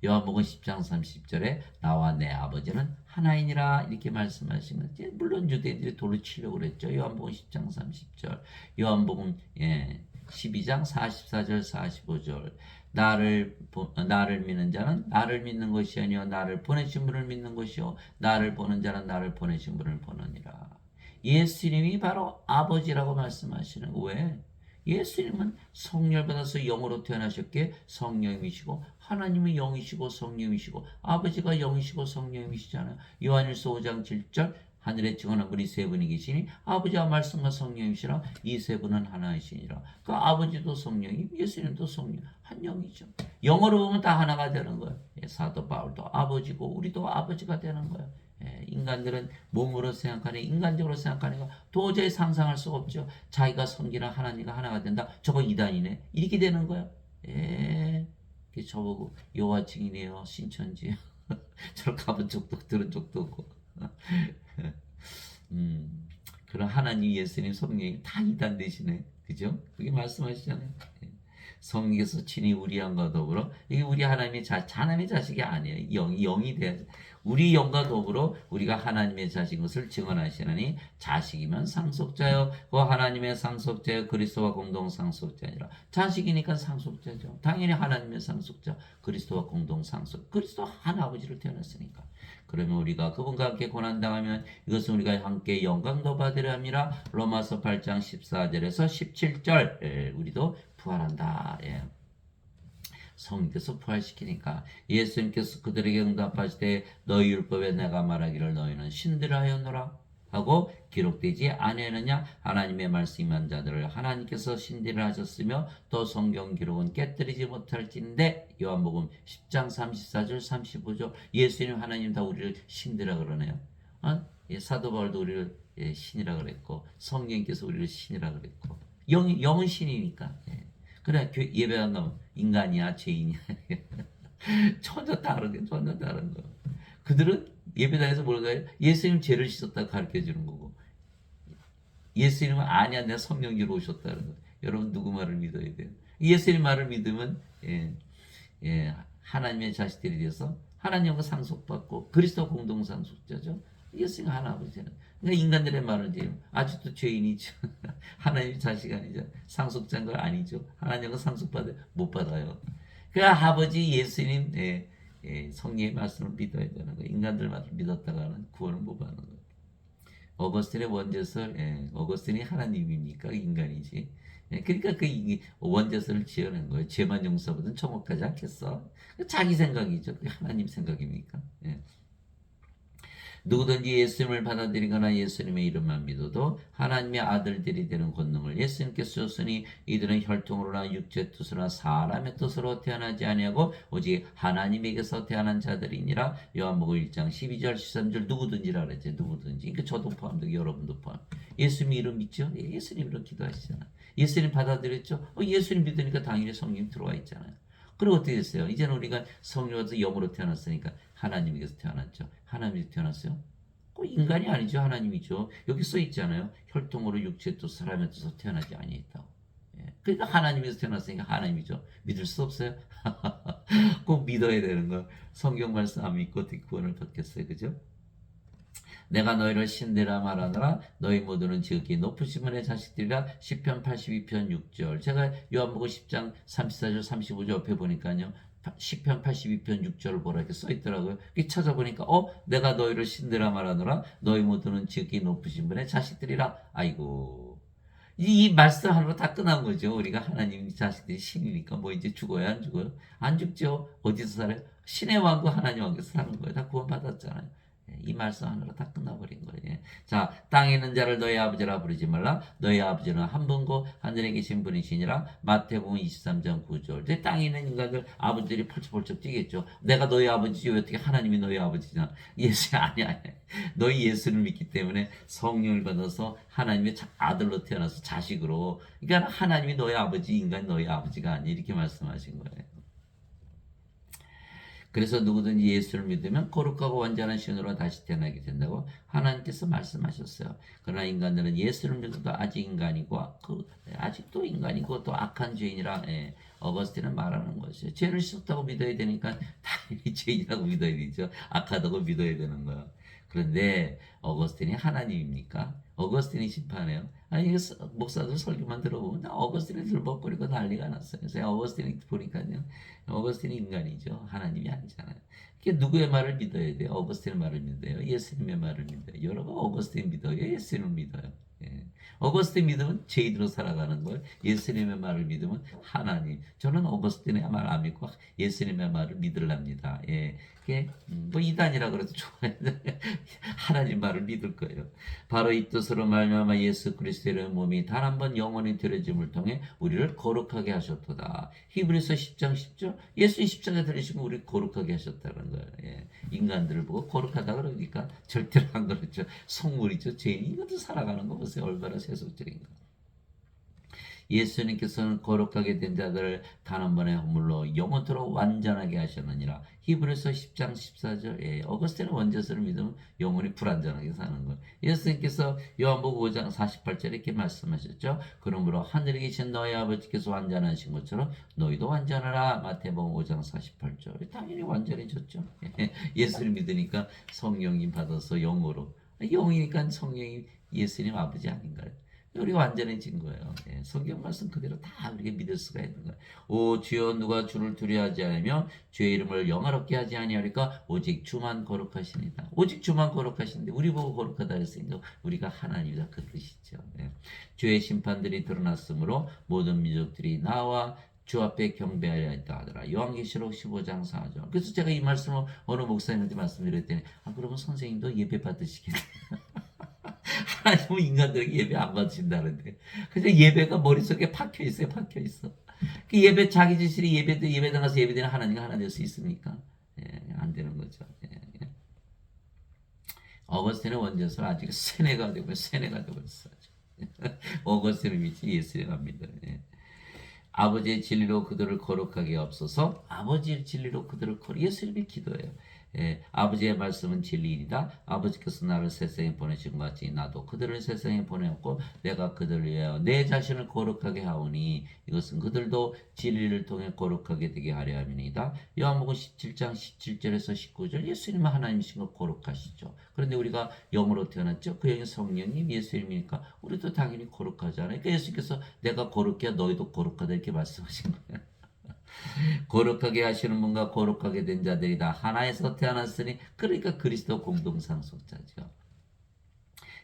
요한복음 10장 30절에 나와 내 아버지는 하나이니라 이렇게 말씀하신 거지. 물론 유대인들이 돌로 치려고 그랬죠. 요한복음 10장 30절. 요한복음 12장 44절 45절. 나를 믿는 자는 나를 믿는 것이 아니요 나를 보내신 분을 믿는 것이요 나를 보는 자는 나를 보내신 분을 보느니라. 예수님이 바로 아버지라고 말씀하시는 거예요. 왜? 예수님은 성령을 받아서 영으로 태어나셨기에 성령이시고 하나님은 영이시고 성령이시고 아버지가 영이시고 성령이시잖아요. 요한일서 5장 7절 하늘에 증언한 분이 세 분이 계시니 아버지와 말씀과 성령이시라. 이 세 분은 하나이시니라. 그 아버지도 성령이 예수님도 성령 한 영이죠. 영어로 보면 다 하나가 되는 거예요. 사도 바울도 아버지고 우리도 아버지가 되는 거예요. 인간들은 몸으로 생각하니 인간적으로 생각하니까 도저히 상상할 수가 없죠. 자기가 섬기는 하나님과 하나가 된다. 저거 이단이네. 이렇게 되는 거예요. 저보고 여호와 증인이에요. 신천지. 저를 가본 적도 들은 적도 없고. 그런 하나님 예수님 성령이 다 이단 되시네. 그죠? 그게 말씀하시잖아요. 성령께서 친히 우리 영과 더불어 이게 우리 하나님의 자식이 아니에요. 영이 돼 우리 영과 더불어 우리가 하나님의 자식인 것을 증언하시나니 자식이면 상속자요 그 하나님의 상속자요 그리스도와 공동 상속자니라. 자식이니까 상속자죠. 당연히 하나님의 상속자 그리스도와 공동 상속 그리스도 한 아버지를 태어났으니까. 그러면 우리가 그분과 함께 고난당하면 이것은 우리가 함께 영광도 받으려 함이라. 로마서 8장 14절에서 17절 우리도 부활한다. 예. 성령께서 부활시키니까 예수님께서 그들에게 응답하실 때 너희 율법에 내가 말하기를 너희는 신들을 하였노라 하고 기록되지 아니하느냐. 하나님의 말씀한 자들을 하나님께서 신들을 하셨으며 또 성경 기록은 깨뜨리지 못할진데. 요한복음 10장 34절 35절 예수님 하나님 다 우리를 신들이라 그러네요. 사도 바울도 우리를 신이라 그랬고 성령께서 우리를 신이라 그랬고 영은 신이니까. 그래 예배한 놈 인간이야 죄인이야 전혀 다른 거. 그들은 예배당에서 뭐라고 해요? 예수님 죄를 씻었다 가르쳐 주는 거고 예수님은 아니야 내가 성령으로 오셨다는 거. 여러분 누구 말을 믿어야 돼요? 예수님 말을 믿으면 하나님의 자식들이 돼서 하나님과 상속받고 그리스도 공동 상속자죠. 예수님 하나아버지는. 그러니까 인간들의 말은 이제 아직도 죄인이죠. 하나님의 자식 아니죠. 상속자인 걸 아니죠. 하나님과 상속받아 못 받아요. 그 아버지 예수님 성령의 말씀을 믿어야 되는 거예요. 인간들 말을 믿었다가는 구원을 못 받는 거예요. 어거스틴의 원죄설, 어거스틴이 하나님입니까? 인간이지. 그러니까 그 원죄설을 지어낸 거예요. 죄만 용서받은 천국 가지 않겠어? 자기 생각이죠. 그게 하나님 생각입니까? 누구든지 예수님을 받아들이거나 예수님의 이름만 믿어도 하나님의 아들들이 되는 권능을 예수님께서 줬으니 이들은 혈통으로나 육체 뜻으로나 사람의 뜻으로 태어나지 아니하고 오직 하나님에게서 태어난 자들이니라. 요한복음 1장 12절 13절 누구든지라 그랬죠. 누구든지. 그러니까 저도 포함되고 여러분도 포함. 예수님 이름 믿죠? 예수님 이름 기도하시잖아요. 예수님 받아들였죠? 예수님 믿으니까 당연히 성령 들어와 있잖아요. 그리고 어떻게 됐어요? 이제는 우리가 성령으로서 영으로 태어났으니까 하나님에게서 태어났죠. 하나님에서 태어났어요? 인간이 아니죠. 하나님이죠. 여기 써 있잖아요. 혈통으로 육체 또 사람의 뜻으로 태어나지 아니했다고. 그러니까 하나님에서 태어났으니까 하나님이죠. 믿을 수 없어요. 꼭 믿어야 되는 거. 성경 말씀 안 믿고 어떻게 구원을 받겠어요. 그죠? 내가 너희를 신대라 말하노라. 너희 모두는 지극히 높으신 분의 자식들이라. 시편 82편 6절. 제가 요한복음 10장 34절 35절 옆에 보니까요. 시편 82편 6절을 보라 이렇게 써있더라고요. 찾아보니까 내가 너희를 신대라 말하노라. 너희 모두는 지극히 높으신 분의 자식들이라. 아이고 이 말씀 하나로 다 끝난 거죠. 우리가 하나님 자식들이 신이니까 뭐 이제 죽어요 안 죽어요? 안 죽죠. 어디서 살아요? 신의 왕국 하나님 왕국에서 사는 거예요. 다 구원 받았잖아요. 이 말씀 하나로 다 끝나버린 거예요. 자, 땅에 있는 자를 너희 아버지라 부르지 말라. 너희 아버지는 한 분고 하늘에 계신 분이시니라. 마태복음 23장 9절. 이제 땅에 있는 인간들 아버지들이 펄쩍펄쩍 뛰겠죠. 내가 너희 아버지지 왜 어떻게 하나님이 너희 아버지냐? 예수 아니야. 너희 예수를 믿기 때문에 성령을 받아서 하나님의 아들로 태어나서 자식으로. 그러니까 하나님이 너희 아버지, 인간 너희 아버지가 아니 이렇게 말씀하신 거예요. 그래서 누구든지 예수를 믿으면 거룩하고 완전한 신으로 다시 태어나게 된다고 하나님께서 말씀하셨어요. 그러나 인간들은 예수를 믿어도 아직 인간이고 아직도 인간이고 또 악한 죄인이라 어거스틴은 말하는 것이에요. 죄를 씻었다고 믿어야 되니까 당연히 죄인이라고 믿어야 되죠. 악하다고 믿어야 되는 거예요. 그런데 어거스틴이 하나님입니까? 어거스틴이 심판해요. 아니 목사들 설교만 들어보면 어거스틴이 들먹거리고 난리가 났어요. 그래서 어거스틴이 보니까요. 어거스틴이 인간이죠. 하나님이 아니잖아요. 그게 누구의 말을 믿어야 돼요? 어거스틴의 말을 믿어요? 예수님의 말을 믿어요? 여러분 어거스틴 믿어요? 예수님을 믿어요? 어거스틴 믿으면 죄인으로 살아가는 걸 예수님의 말을 믿으면 하나님. 저는 어거스틴의 말 안 믿고 예수님의 말을 믿으랍니다. 그게 뭐 이단이라 그래도 좋아요. 하나님 말을 믿을 거예요. 바로 이 뜻으로 말미암아 예수 그리스도의 몸이 단 한 번 영원히 들여짐을 통해 우리를 거룩하게 하셨도다. 히브리서 10장 10절. 예수님 십자가에 들리시면 우리 거룩하게 하셨다는 거예요. 인간들을 보고 거룩하다 그러니까 절대로 안 그렇죠. 속물이죠. 죄인이 이것도 살아가는 거 보세요. 얼마나 세속적인 거. 예수님께서는 거룩하게 된 자들을 단 한 번의 허물로 영원토록 완전하게 하셨느니라. 히브리서 10장 14절. 예, 어거스틴은 원죄서를 믿으면 영원히 불완전하게 사는 거예요. 예수님께서 요한복음 5장 48절에 이렇게 말씀하셨죠. 그러므로 하늘에 계신 너희 아버지께서 완전하신 것처럼 너희도 완전하라. 마태복음 5장 48절. 당연히 완전해졌죠. 예수를 믿으니까 성령님 받아서 영으로. 영이니까 성령이 예수님 아버지 아닌가요? 우리가 완전해진 거예요. 예, 성경 말씀 그대로 다 우리가 믿을 수가 있는 거예요. 오 주여 누가 주를 두려워하지 않으며 주의 이름을 영화롭게 하지 아니하리까 오직 주만 거룩하시니다. 오직 주만 거룩하신데 우리 보고 거룩하다 했으니까 우리가 하나님이다 그 뜻이죠. 예. 주의 심판들이 드러났으므로 모든 민족들이 나와 주 앞에 경배하려 했다 하더라. 요한계시록 15장 4절. 그래서 제가 이 말씀을 어느 목사님한테 말씀드렸더니 그러면 선생님도 예배 받으시겠네요. 하나님은 인간들에게 예배 안 받으신다는데. 그래서 예배가 머릿속에 박혀 있어요. 박혀 있어. 그 예배 자기 자신이 예배당 가서 예배드리는 하나님과 하나 될 수 있습니까? 예, 안 되는 거죠. 예, 예. 어거스틴의 원죄서 아직 세뇌가 되고 있어요. 어거스틴을 믿지 예수를 갑니다. 예. 아버지의 진리로 그들을 거룩하게 없어서 아버지의 진리로 그들을 예수님이 기도해요. 예, 아버지의 말씀은 진리이다. 아버지께서 나를 세상에 보내신 것 같이 나도 그들을 세상에 보내었고 내가 그들을 위하여 내 자신을 거룩하게 하오니 이것은 그들도 진리를 통해 거룩하게 되게 하려 함이니이다. 요한복음 17장 17절에서 19절 예수님은 하나님이신 걸 거룩하시죠. 그런데 우리가 영으로 태어났죠. 그 영이 성령님 예수님이니까 우리도 당연히 거룩하잖아요. 그러니까 예수님께서 내가 거룩해 너희도 거룩하다 이렇게 말씀하신 거예요. 거룩하게 하시는 분과 거룩하게 된 자들이 다 하나에서 태어났으니 그러니까 그리스도 공동상속자죠.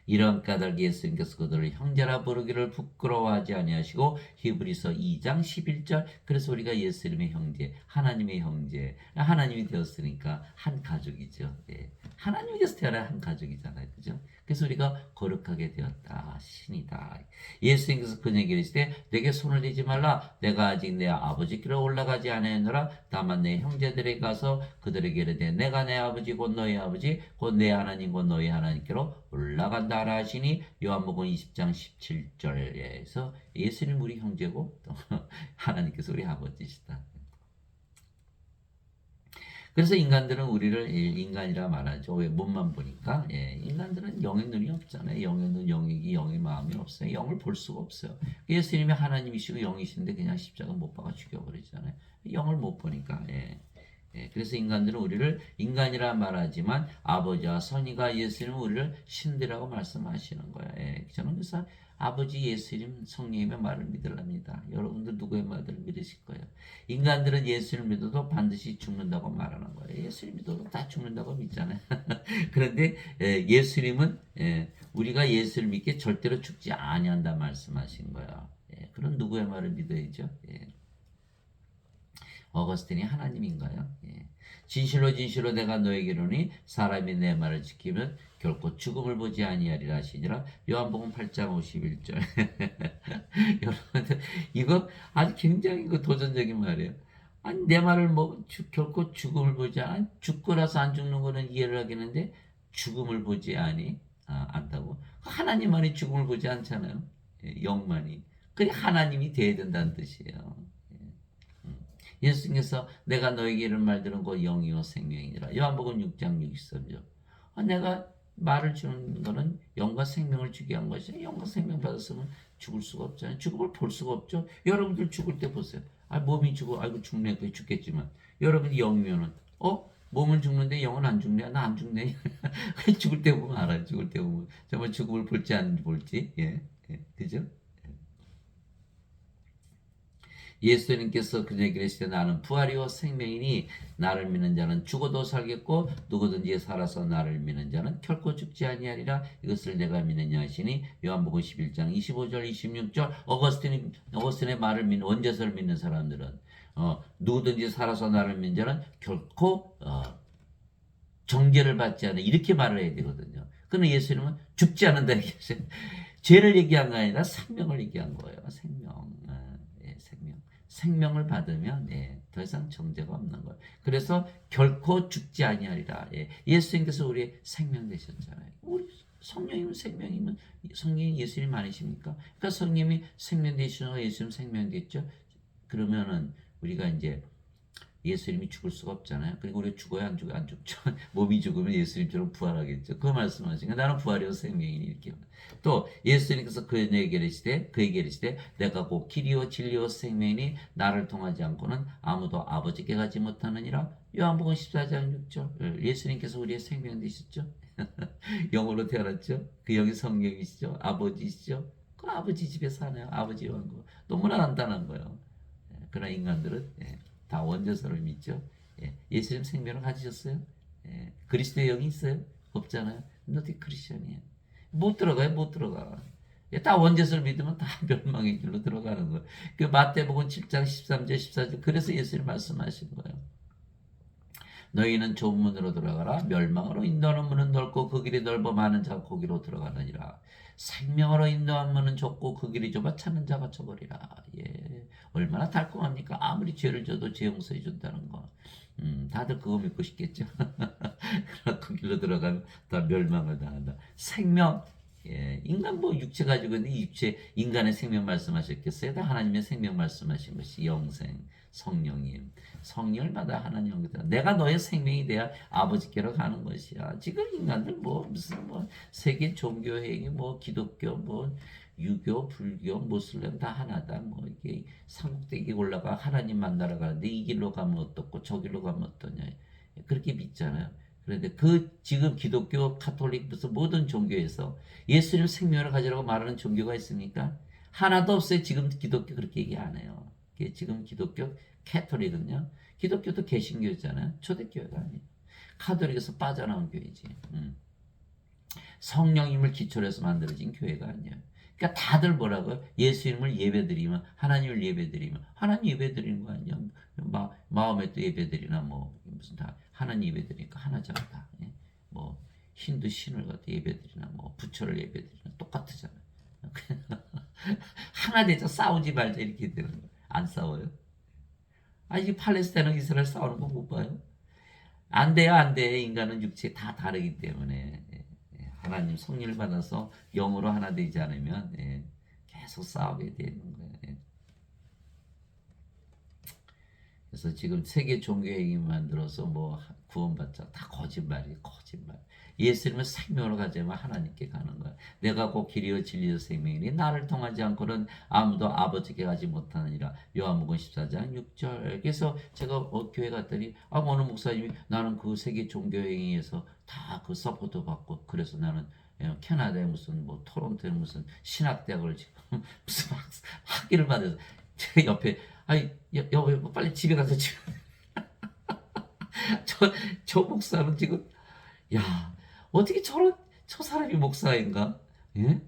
이런 까닭 예수님께서 그들을 형제라 부르기를 부끄러워하지 아니하시고 히브리서 2장 11절 그래서 우리가 예수님의 형제 하나님의 형제 하나님이 되었으니까 한 가족이죠. 예. 하나님이 되어서 태어난 한 가족이잖아요. 그죠? 그래서 우리가 거룩하게 되었다. 신이다. 예수님께서 그에게 이르시되 내게 손을 대지 말라. 내가 아직 내 아버지께로 올라가지 아니하노라. 다만 내 형제들에게 가서 그들에게 이르되 내가 내 아버지 곧 너희 아버지 곧 내 하나님 곧 너희 하나님께로 올라간다 하라 하시니 요한복음 20장 17절에서 예수님 우리 형제고 또 하나님께서 우리 아버지시다. 그래서 인간들은 우리를 인간이라 말하죠. 왜 몸만 보니까? 예, 인간들은 영의 눈이 없잖아요. 영의 눈, 영의 마음이 없어요. 영을 볼 수가 없어요. 예수님이 하나님이시고 영이신데 그냥 십자가 못 박아 죽여버리잖아요. 영을 못 보니까. 예. 예, 그래서 인간들은 우리를 인간이라 말하지만 아버지와 선이가 예수님은 우리를 신들이라고 말씀하시는 거예요. 예, 저는 그래서 아버지 예수님 성령님의 말을 믿으랍니다. 여러분들 누구의 말을 믿으실 거예요? 인간들은 예수를 믿어도 반드시 죽는다고 말하는 거예요. 예수를 믿어도 다 죽는다고 믿잖아요. 그런데 예수님은 우리가 예수를 믿게 절대로 죽지 아니한다 말씀하신 거예요. 예, 그럼 누구의 말을 믿어야죠? 예. 어거스틴이 하나님인가요? 예. 진실로 진실로 내가 너에게 이르노니 사람이 내 말을 지키면 결코 죽음을 보지 아니하리라 하시니라. 요한복음 8장 51절. 여러분들 이거 아주 굉장히 도전적인 말이에요. 아니 내 말을 결코 죽음을 보지 않아 죽고 나서 안 죽는 거는 이해를 하겠는데 죽음을 보지 않다고 하나님만이 죽음을 보지 않잖아요. 예, 영만이. 그래 하나님이 돼야 된다는 뜻이에요. 예수님께서 내가 너에게 이런 말들은 곧 영이요 생명이니라. 요한복음 6장 63절. 내가 말을 주는 거는 영과 생명을 주게 한 것이야. 영과 생명 받았으면 죽을 수가 없잖아요. 죽음을 볼 수가 없죠. 여러분들 죽을 때 보세요. 몸이 죽어. 아이고 죽네. 그 죽겠지만. 여러분이 영이면은 몸은 죽는데 영은 안 죽네. 나 안 죽네. 죽을 때 보면 알아요. 죽을 때 보면 정말 죽음을 볼지 안 볼지. 예. 그죠? 예수님께서 그에게 이르시되 나는 부활이요 생명이니 나를 믿는 자는 죽어도 살겠고 누구든지 살아서 나를 믿는 자는 결코 죽지 아니하리라. 이것을 내가 믿느냐 하시니 요한복음 11장 25절 26절 어거스틴의 말을 믿는 원죄서를 믿는 사람들은 누구든지 살아서 나를 믿는 자는 결코 정죄를 받지 않아 이렇게 말을 해야 되거든요. 그런데 예수님은 죽지 않는다 얘기하세요. 죄를 얘기한 거 아니라 생명을 얘기한 거예요. 생명을 받으면 더 이상 정죄가 없는 거예요. 그래서 결코 죽지 아니하리라. 예수님께서 우리의 생명 되셨잖아요. 성령이면 생명이면 성령이 예수님 아니십니까? 그러니까 성령이 생명 되시고 예수님 생명 됐죠. 그러면은 우리가 이제 예수님이 죽을 수가 없잖아요. 그리고 우리가 죽어야 안 죽어요? 안 죽죠. 몸이 죽으면 예수님처럼 부활하겠죠. 그 말씀하신 거. 나는 부활이요 생명이니 이렇게. 또 예수님께서 그에게 이르시되 내가 곧 길이요 진리요 생명이니 나를 통하지 않고는 아무도 아버지께 가지 못하느니라. 요한복음 14장 6절. 예수님께서 우리의 생명 되셨죠. 영으로 태어났죠. 그 영이 성령이시죠. 아버지시죠. 그 아버지 집에 사네요. 아버지 왕국. 너무나 간단한 거예요. 그러나 인간들은 다 원죄서를 믿죠. 예수님 생명을 가지셨어요? 그리스도의 영이 있어요? 없잖아요. 근데 어떻게 크리스천이에요? 못 들어가요, 못 들어가. 다 원죄서를 믿으면 다 멸망의 길로 들어가는 거예요. 그 마태복음 7장 13절 14절 그래서 예수님 말씀하신 거예요. 너희는 좁은 문으로 들어가라. 멸망으로 인도하는 문은 넓고 그 길이 넓어 많은 자가 거기로 들어가느니라. 생명으로 인도하는 문은 좁고 그 길이 좁아 찾는 자가 저버리라. 얼마나 달콤합니까? 아무리 죄를 져도 죄 용서해 준다는 거. 다들 그거 믿고 싶겠죠. 그러나 그 길로 들어가면 다 멸망을 당한다. 생명. 인간 뭐 육체 가지고 있는데 이 육체 인간의 생명 말씀하셨겠어요? 다 하나님의 생명 말씀하신 것이 영생, 성령님. 성령마다 하나님 영이다. 내가 너의 생명이 돼야 아버지께로 가는 것이야. 지금 인간들 뭐 무슨 뭐 세계 종교 행위 뭐 기독교 뭐 유교, 불교, 모슬렘 다 하나다. 뭐 이게 삼국대기 올라가 하나님 만나러 가는데 이 길로 가면 어떻고 저 길로 가면 어떠냐. 그렇게 믿잖아요. 그런데 그 지금 기독교, 카톨릭 무슨 모든 종교에서 예수님 생명을 가지라고 말하는 종교가 있습니까? 하나도 없어요. 지금 기독교 그렇게 얘기 안 해요. 지금 기독교 캐톨릭은요. 기독교도 개신교잖아요. 초대교회가 아니에요. 카톨릭에서 빠져나온 교회지. 성령님을 기초로 해서 만들어진 교회가 아니에요. 그러니까 다들 뭐라고요? 예수님을 예배드리면 하나님을 예배드리면 하나님 예배드리는 거 아니야? 마음에 또 예배드리나 뭐 무슨 다 하나님 예배드리니까 하나잖아 다. 뭐 힌두 신을 갖다 예배드리나 뭐 부처를 예배드리나 똑같으잖아요. 하나 되자 싸우지 말자 이렇게 되는 거예요. 안 싸워요? 이게 팔레스타인과 이스라엘 싸우는 거 못 봐요? 안 돼요, 안 돼. 인간은 육체 다 다르기 때문에. 하나님 성령을 받아서 영으로 하나 되지 않으면 계속 싸우게 되는 거예요. 그래서 지금 세계 종교행위 만들어서 뭐 구원받자 다 거짓말이에요. 거짓말. 예수님은 생명으로 가자면 하나님께 가는 거야. 내가 곧 길이요 진리요 생명이니 나를 통하지 않고는 아무도 아버지께 가지 못하느니라. 요한복음 14장 6절. 그래서 제가 교회 갔더니 어느 목사님이 나는 그 세계 종교행위에서 다 그 서포트 받고 그래서 나는 캐나다에 무슨 뭐 토론토에 무슨 신학대학을 지금 무슨 학위를 받아서 제 옆에 여보 빨리 집에 가서 지금 저 목사는 지금 야 어떻게 저 사람이 목사인가? 예?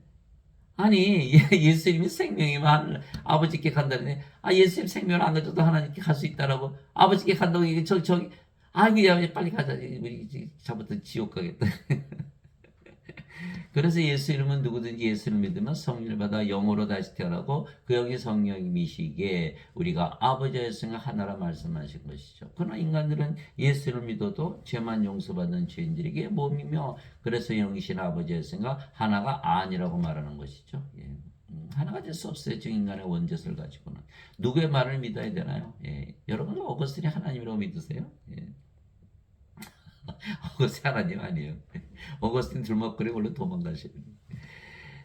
아니 예수님이 생명이면 아버지께 간다는데 예수님 생명을 안 가져도 하나님께 갈 수 있다라고 아버지께 간다고 얘기 저기 그냥 빨리 가자 우리 잘못해 지옥 가겠다. 그래서 예수 이름은 누구든지 예수를 믿으면 성령을 받아 영으로 다시 태어나고 그 영이 성령이시기에 우리가 아버지와 예수가 하나라 말씀하신 것이죠. 그러나 인간들은 예수를 믿어도 죄만 용서받는 죄인들에게 몸이며 그래서 영이신 아버지와 예수가 하나가 아니라고 말하는 것이죠. 하나가 될 수 없어요. 지금 인간의 원죄를 가지고는. 누구의 말을 믿어야 되나요? 여러분 어거스틴이 하나님이라고 믿으세요? 어거스틴 하나님 아니에요. 어거스틴 들먹거리고 원래 도망가시는.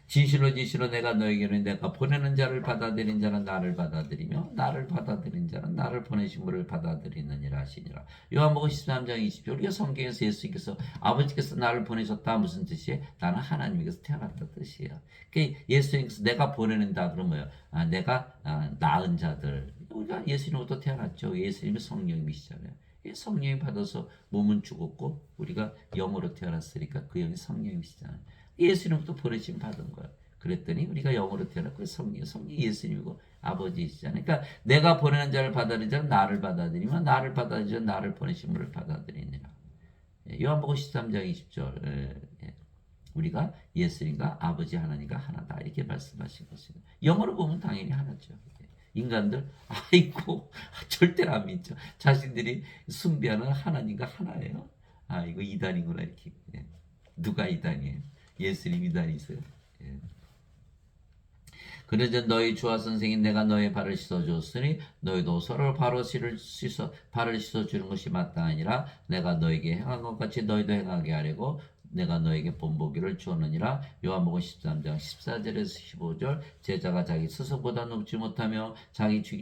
진실로 내가 너에게는 내가 보내는 자를 받아들인 자는 나를 받아들이며 나를 받아들인 자는 나를 보내신 분을 받아들이느니라 하시니라. 요한복음 13장 20절. 우리가 성경에서 예수님께서 아버지께서 나를 보내셨다 무슨 뜻이에요? 나는 하나님께서 태어났다 뜻이에요. 그러니까 예수님께서 내가 보내는다 그러면 뭐예요? 내가 낳은 자들. 우리가 예수님으로부터 태어났죠. 예수님이 성령이시잖아요. 성령이 받아서 몸은 죽었고 우리가 영으로 태어났으니까 그 영이 성령이시잖아요. 예수님부터 보내심 받은 거야. 그랬더니 우리가 영으로 태어났고 성령이 예수님이고 아버지이시잖아요. 그러니까 내가 보내는 자를 받아들이는 자는 나를 받아들이면 나를 받아들이는 자는 나를 보내신 분을 받아들이니라. 요한복음 13장 20절. 우리가 예수님과 아버지 하나님과 하나다 이렇게 말씀하신 것입니다. 영어로 보면 당연히 하나죠. 인간들 아이고 절대로 안 믿죠. 자신들이 숭배하는 하나님과 하나예요. 이거 이단이구나 이렇게. 누가 이단이에요? 예수님이 다니세요. 예. 그러자 너희 주와 선생인 내가 너의 발을 씻어주었으니 너희도 서로 발을 씻어주는 것이 마땅하니라. 내가 너에게 행한 것 같이 너희도 행하게 하려고 내가 너에게 본보기를 주었느니라. 요한복음 13장 14절에서 15절. 제자가 자기 스승보다 높지 못하며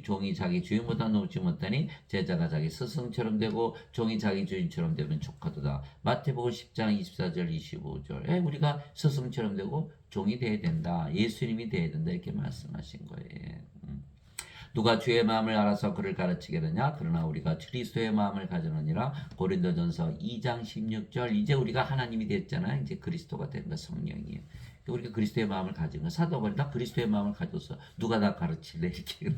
종이 자기 주인보다 높지 못하니 제자가 자기 스승처럼 되고 종이 자기 주인처럼 되면 족하도다. 마태복음 10장 24절 25절. 우리가 스승처럼 되고 종이 돼야 된다. 예수님이 돼야 된다. 이렇게 말씀하신 거예요. 누가 주의 마음을 알아서 그를 가르치겠느냐? 그러나 우리가 그리스도의 마음을 가져느니라. 고린도전서 2장 16절. 이제 우리가 하나님이 됐잖아요. 이제 그리스도가 된 거 성령이에요. 우리가 그리스도의 마음을 가진 거. 사도 바울이 나 그리스도의 마음을 가졌어. 누가 나 가르칠래? 이렇게.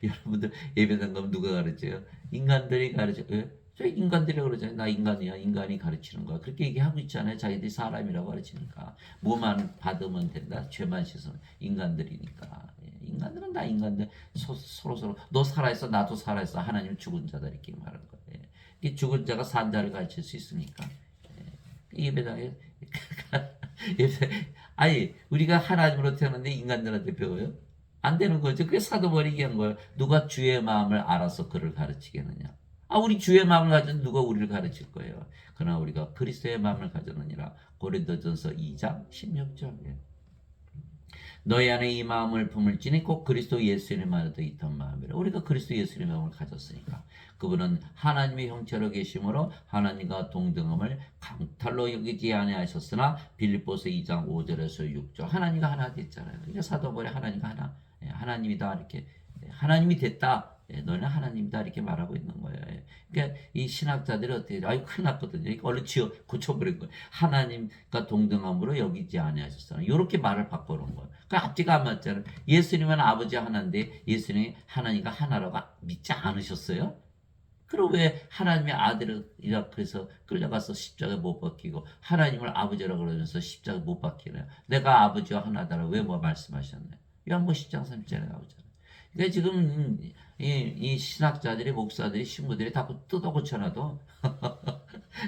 여러분들 예배당 가면 누가 가르쳐요? 인간들이 가르쳐요. 저 인간들이라고 그러잖아요. 나 인간이야. 인간이 가르치는 거야. 그렇게 얘기하고 있잖아요. 자기들이 사람이라고 가르치니까. 뭐만 받으면 된다. 죄만 씻으면. 인간들이니까. 인간들은 다 인간들 서로 너 살아있어 나도 살아있어 하나님 죽은 자다 이렇게 말하는 거예요. 이 죽은 자가 산 자를 가르칠 수 있으니까. 예배당에 아니 우리가 하나님으로 태어났는데 인간들한테 배워요? 안 되는 거죠. 그게 사도 바울이 얘기한 거예요. 누가 주의 마음을 알아서 그를 가르치겠느냐. 우리 주의 마음을 가졌는데 누가 우리를 가르칠 거예요. 그러나 우리가 그리스도의 마음을 가졌느니라. 고린도전서 2장 16절. 너희 안에 이 마음을 품을지니 꼭 그리스도 예수님 안에도 있던 마음이라. 우리가 그리스도 예수님의 마음을 가졌으니까. 그분은 하나님의 형체로 계심으로 하나님과 동등함을 강탈로 여기지 아니하셨으나 빌립보서 2장 5절에서 6절 하나님과 하나 됐잖아요. 그러니까 사도 바울이 하나님과 하나, 하나님이다 이렇게 하나님이 됐다. 너는 하나님이다 이렇게 말하고 있는 거예요. 그러니까 이 신학자들이 어떻게 아유 큰일 났거든요. 얼른 고쳐버린 거예요. 하나님과 동등함으로 여기지 아니하셨어요. 이렇게 말을 바꿔놓은 거예요. 그 앞뒤가 안 맞잖아요. 예수님은 아버지 하나인데 예수님이 하나님과 하나라고 믿지 않으셨어요? 그럼 왜 하나님의 아들이라 그래서 끌려가서 십자가에 못 박히고 하나님을 아버지라고 그러면서 십자가에 못 박히나요? 내가 아버지와 하나다라고 왜 말씀하셨나요? 요한복음 10장 3절에 나오잖아요. 그러니까 지금 이 신학자들이 목사들이 신부들이 다 뜯어 고쳐놔도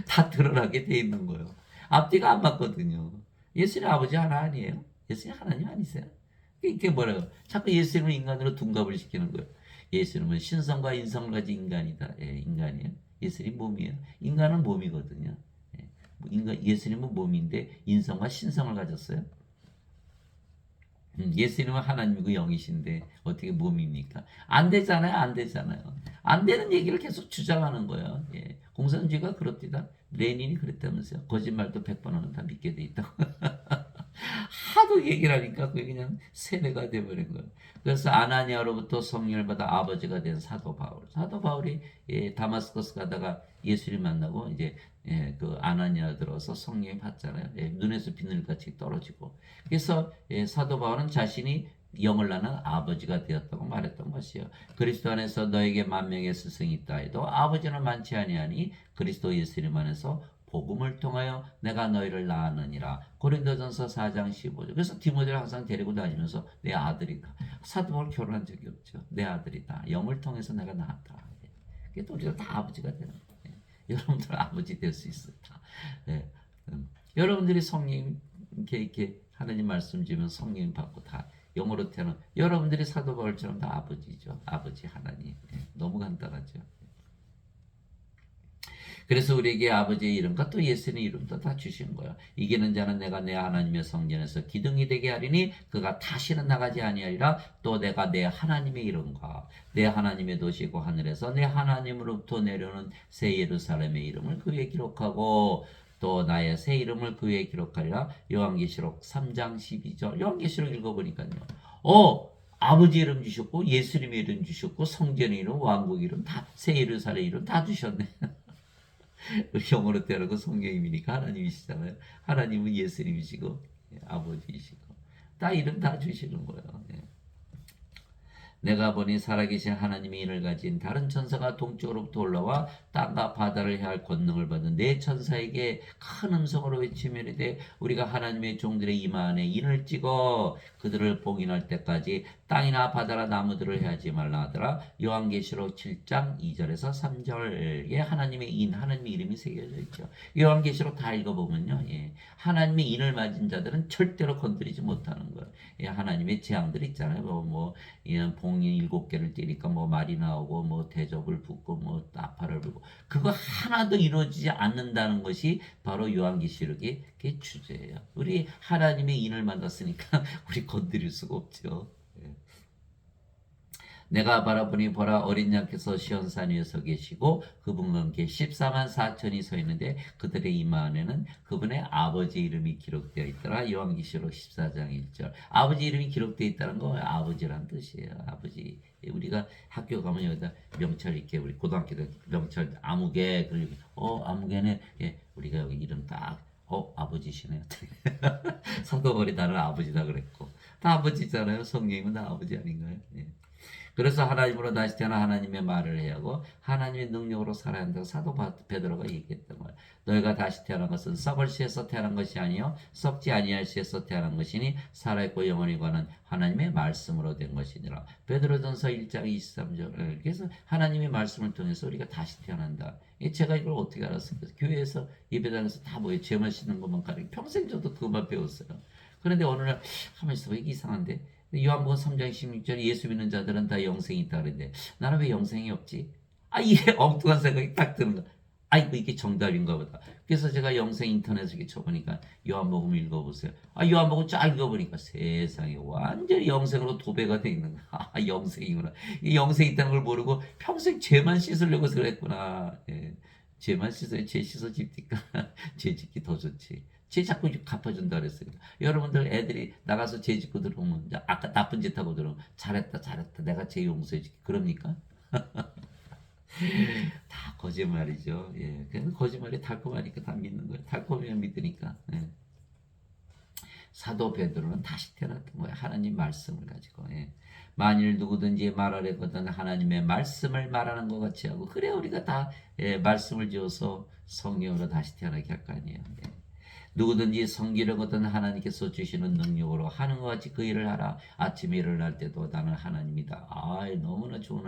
다 드러나게 돼 있는 거예요. 앞뒤가 안 맞거든요. 예수님 아버지 하나 아니에요? 예수님 하나님 아니세요? 이게 뭐라고? 자꾸 예수님을 인간으로 둔갑을 시키는 거예요. 예수님은 신성과 인성을 가진 인간이다. 인간이에요. 예수님 몸이에요. 인간은 몸이거든요. 예수님은 몸인데 인성과 신성을 가졌어요. 예수님은 하나님이고 영이신데 어떻게 몸입니까? 안 되잖아요. 안 되잖아요. 안 되는 얘기를 계속 주장하는 거예요. 공산주의가 그렇디다. 레닌이 그랬다면서요. 거짓말도 100번 하면 다 믿게 돼 있다고. 하도 얘기를 하니까 그게 그냥 세뇌가 돼버린 거예요. 그래서 아나니아로부터 성령을 받아 아버지가 된 사도 바울. 사도 바울이 다마스커스 가다가 예수를 만나고 이제 그 아나니아 들어서 성령이 받잖아요. 눈에서 비늘같이 떨어지고. 그래서 사도 바울은 자신이 영을 낳는 아버지가 되었다고 말했던 것이요. 그리스도 안에서 너에게 만명의 스승이 있다 해도 아버지는 많지 아니하니 그리스도 예수님 안에서 복음을 통하여 내가 너희를 낳았느니라. 고린도전서 4장 15절. 그래서 디모데를 항상 데리고 다니면서 내 아들이다. 사도 바울 결혼한 적이 없죠. 내 아들이다. 영을 통해서 내가 낳았다. 그래서 우리가 다 아버지가 되는 거예요. 여러분들 아버지 될 수 있어요. 여러분들이 성령 이렇게 하나님 말씀 주면 성령 받고 다 영으로 태어난 여러분들이 사도 바울처럼 다 아버지죠. 아버지 하나님. 너무 간단하죠. 그래서 우리에게 아버지의 이름과 또 예수님의 이름도 다 주신 거예요. 이기는 자는 내가 내 하나님의 성전에서 기둥이 되게 하리니 그가 다시는 나가지 아니하리라. 또 내가 내 하나님의 이름과 내 하나님의 도시고 하늘에서 내 하나님으로부터 내려오는 새 예루살렘의 이름을 그 위에 기록하고 또 나의 새 이름을 그 위에 기록하리라. 요한계시록 3장 12절. 요한계시록 읽어보니까요. 아버지 이름 주셨고 예수님의 이름 주셨고 성전의 이름, 왕국 이름, 다 새 예루살렘 이름 다 주셨네. 영어로 때려고 성령님이니까 하나님이시잖아요. 하나님은 예수님이시고 아버지이시고 다 이름 다 주시는 거예요. 내가 보니 살아계신 하나님의 인을 가진 다른 천사가 동쪽으로부터 올라와 땅과 바다를 향할 권능을 받은 네 천사에게 큰 음성으로 외치며 이르되 우리가 하나님의 종들의 이마 안에 인을 찍어 그들을 봉인할 때까지 땅이나 바다나 나무들을 해하지 말라 하더라. 요한계시록 7장 2절에서 3절에 하나님의 인, 하나님의 이름이 새겨져 있죠. 요한계시록 다 읽어보면요. 예. 하나님의 인을 맞은 자들은 절대로 건드리지 못하는 거예요. 예, 하나님의 재앙들 있잖아요. 봉인 7개를 띄니까 말이 나오고 대접을 붓고 나팔을 불고 그거 하나도 이루어지지 않는다는 것이 바로 요한계시록의 주제예요. 우리 하나님의 인을 만났으니까 우리 건드릴 수가 없죠. 예. 내가 바라보니 보라 어린 양께서 시온산 위에 서 계시고 그분과 함께 14만 4천이 서 있는데 그들의 이마 안에는 그분의 아버지 이름이 기록되어 있더라. 요한계시록 14장 1절. 아버지 이름이 기록되어 있다는 거 아버지란 뜻이에요. 아버지. 우리가 학교 가면 여기다 명찰 이렇게 우리 고등학교 때 명찰 아무개 그리고 아무개네 예, 우리가 여기 이름 딱 아버지시네요. 사도벌이 나를 아버지다 그랬고 다 아버지잖아요. 성령님은 다 아버지 아닌가요? 예. 그래서 하나님으로 다시 태어나 하나님의 말을 해야 하고 하나님의 능력으로 살아야 한다고 사도 베드로가 얘기했던 거예요. 너희가 다시 태어난 것은 썩을 시에서 태어난 것이 아니요 썩지 아니할 시에서 태어난 것이니 살아있고 영원히 가는 하나님의 말씀으로 된 것이니라. 베드로전서 1장 23절. 그래서 하나님의 말씀을 통해서 우리가 다시 태어난다. 제가 이걸 어떻게 알았습니까? 교회에서 예배당에서 다 죄만 씻는 것만 가르쳐 평생 저도 그것만 배웠어요. 그런데 어느 날 가만히 있어봐 이게 이상한데 요한복음 3장 16절 예수 믿는 자들은 다 영생이 있다 그랬는데 나는 왜 영생이 없지? 이게 엉뚱한 생각이 딱 드는 거야. 이게 정답인가 보다. 그래서 제가 영생 인터넷에 쳐보니까 요한복음 읽어보세요. 요한복음 쫙 읽어보니까 세상에 완전히 영생으로 도배가 돼 있는 거야. 영생이구나. 이 영생이 있다는 걸 모르고 평생 죄만 씻으려고 그랬구나. 예. 죄만 씻어야 죄 씻어 집니까? 죄 짓기 더 좋지. 죄 자꾸 갚아준다 그랬어요. 여러분들 애들이 나가서 죄 짓고 들어오면 아까 나쁜 짓 하고 들어오면 잘했다 내가 죄 용서해줄게 그럽니까? 다 거짓말이죠. 예, 그냥 거짓말이 달콤하니까 다 믿는 거예요. 달콤하면 믿으니까. 예. 사도 베드로는 다시 태어났던 거예요. 하나님 말씀을 가지고. 예. 만일 누구든지 말하려거든 하나님의 말씀을 말하는 것 같이 하고 그래 우리가 다 말씀을 지어서 성령으로 다시 태어나게 할 거 아니에요. 예. 누구든지 섬기려거든 하나님께서 주시는 능력으로 하는 것 같이 그 일을 하라. 아침에 일어날 때도 나는 하나님이다. 너무나 좋은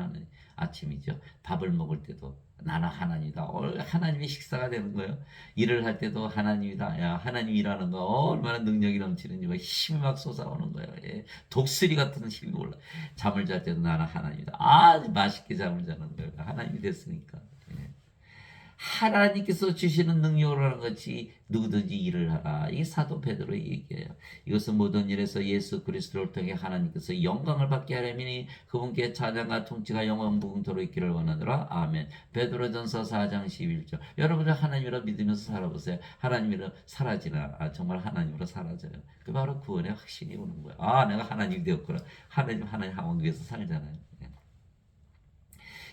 아침이죠. 밥을 먹을 때도 나는 하나님이다. 하나님의 식사가 되는 거예요. 일을 할 때도 하나님이다. 야, 하나님 일하는 거 얼마나 능력이 넘치는지 막 힘이 막 솟아오는 거예요. 예. 독수리 같은 힘이 올라. 잠을 잘 때도 나는 하나님이다. 아주 맛있게 잠을 자는 거예요. 하나님이 됐으니까. 예. 하나님께서 주시는 능력으로 하는 것이 누구든지 일을 하라. 이게 사도 베드로의 얘기예요. 이것은 모든 일에서 예수 그리스도를 통해 하나님께서 영광을 받게 하려니 그분께 찬양과 통치가 영원무궁토록 있기를 원하노라. 아멘. 베드로전서 4장 11절. 여러분들 하나님으로 믿으면서 살아보세요. 하나님으로 사라지나 정말 하나님으로 사라져요. 그 바로 구원의 확신이 오는 거예요. 내가 하나님이 되었구나. 하나님 하원국에서 살잖아요.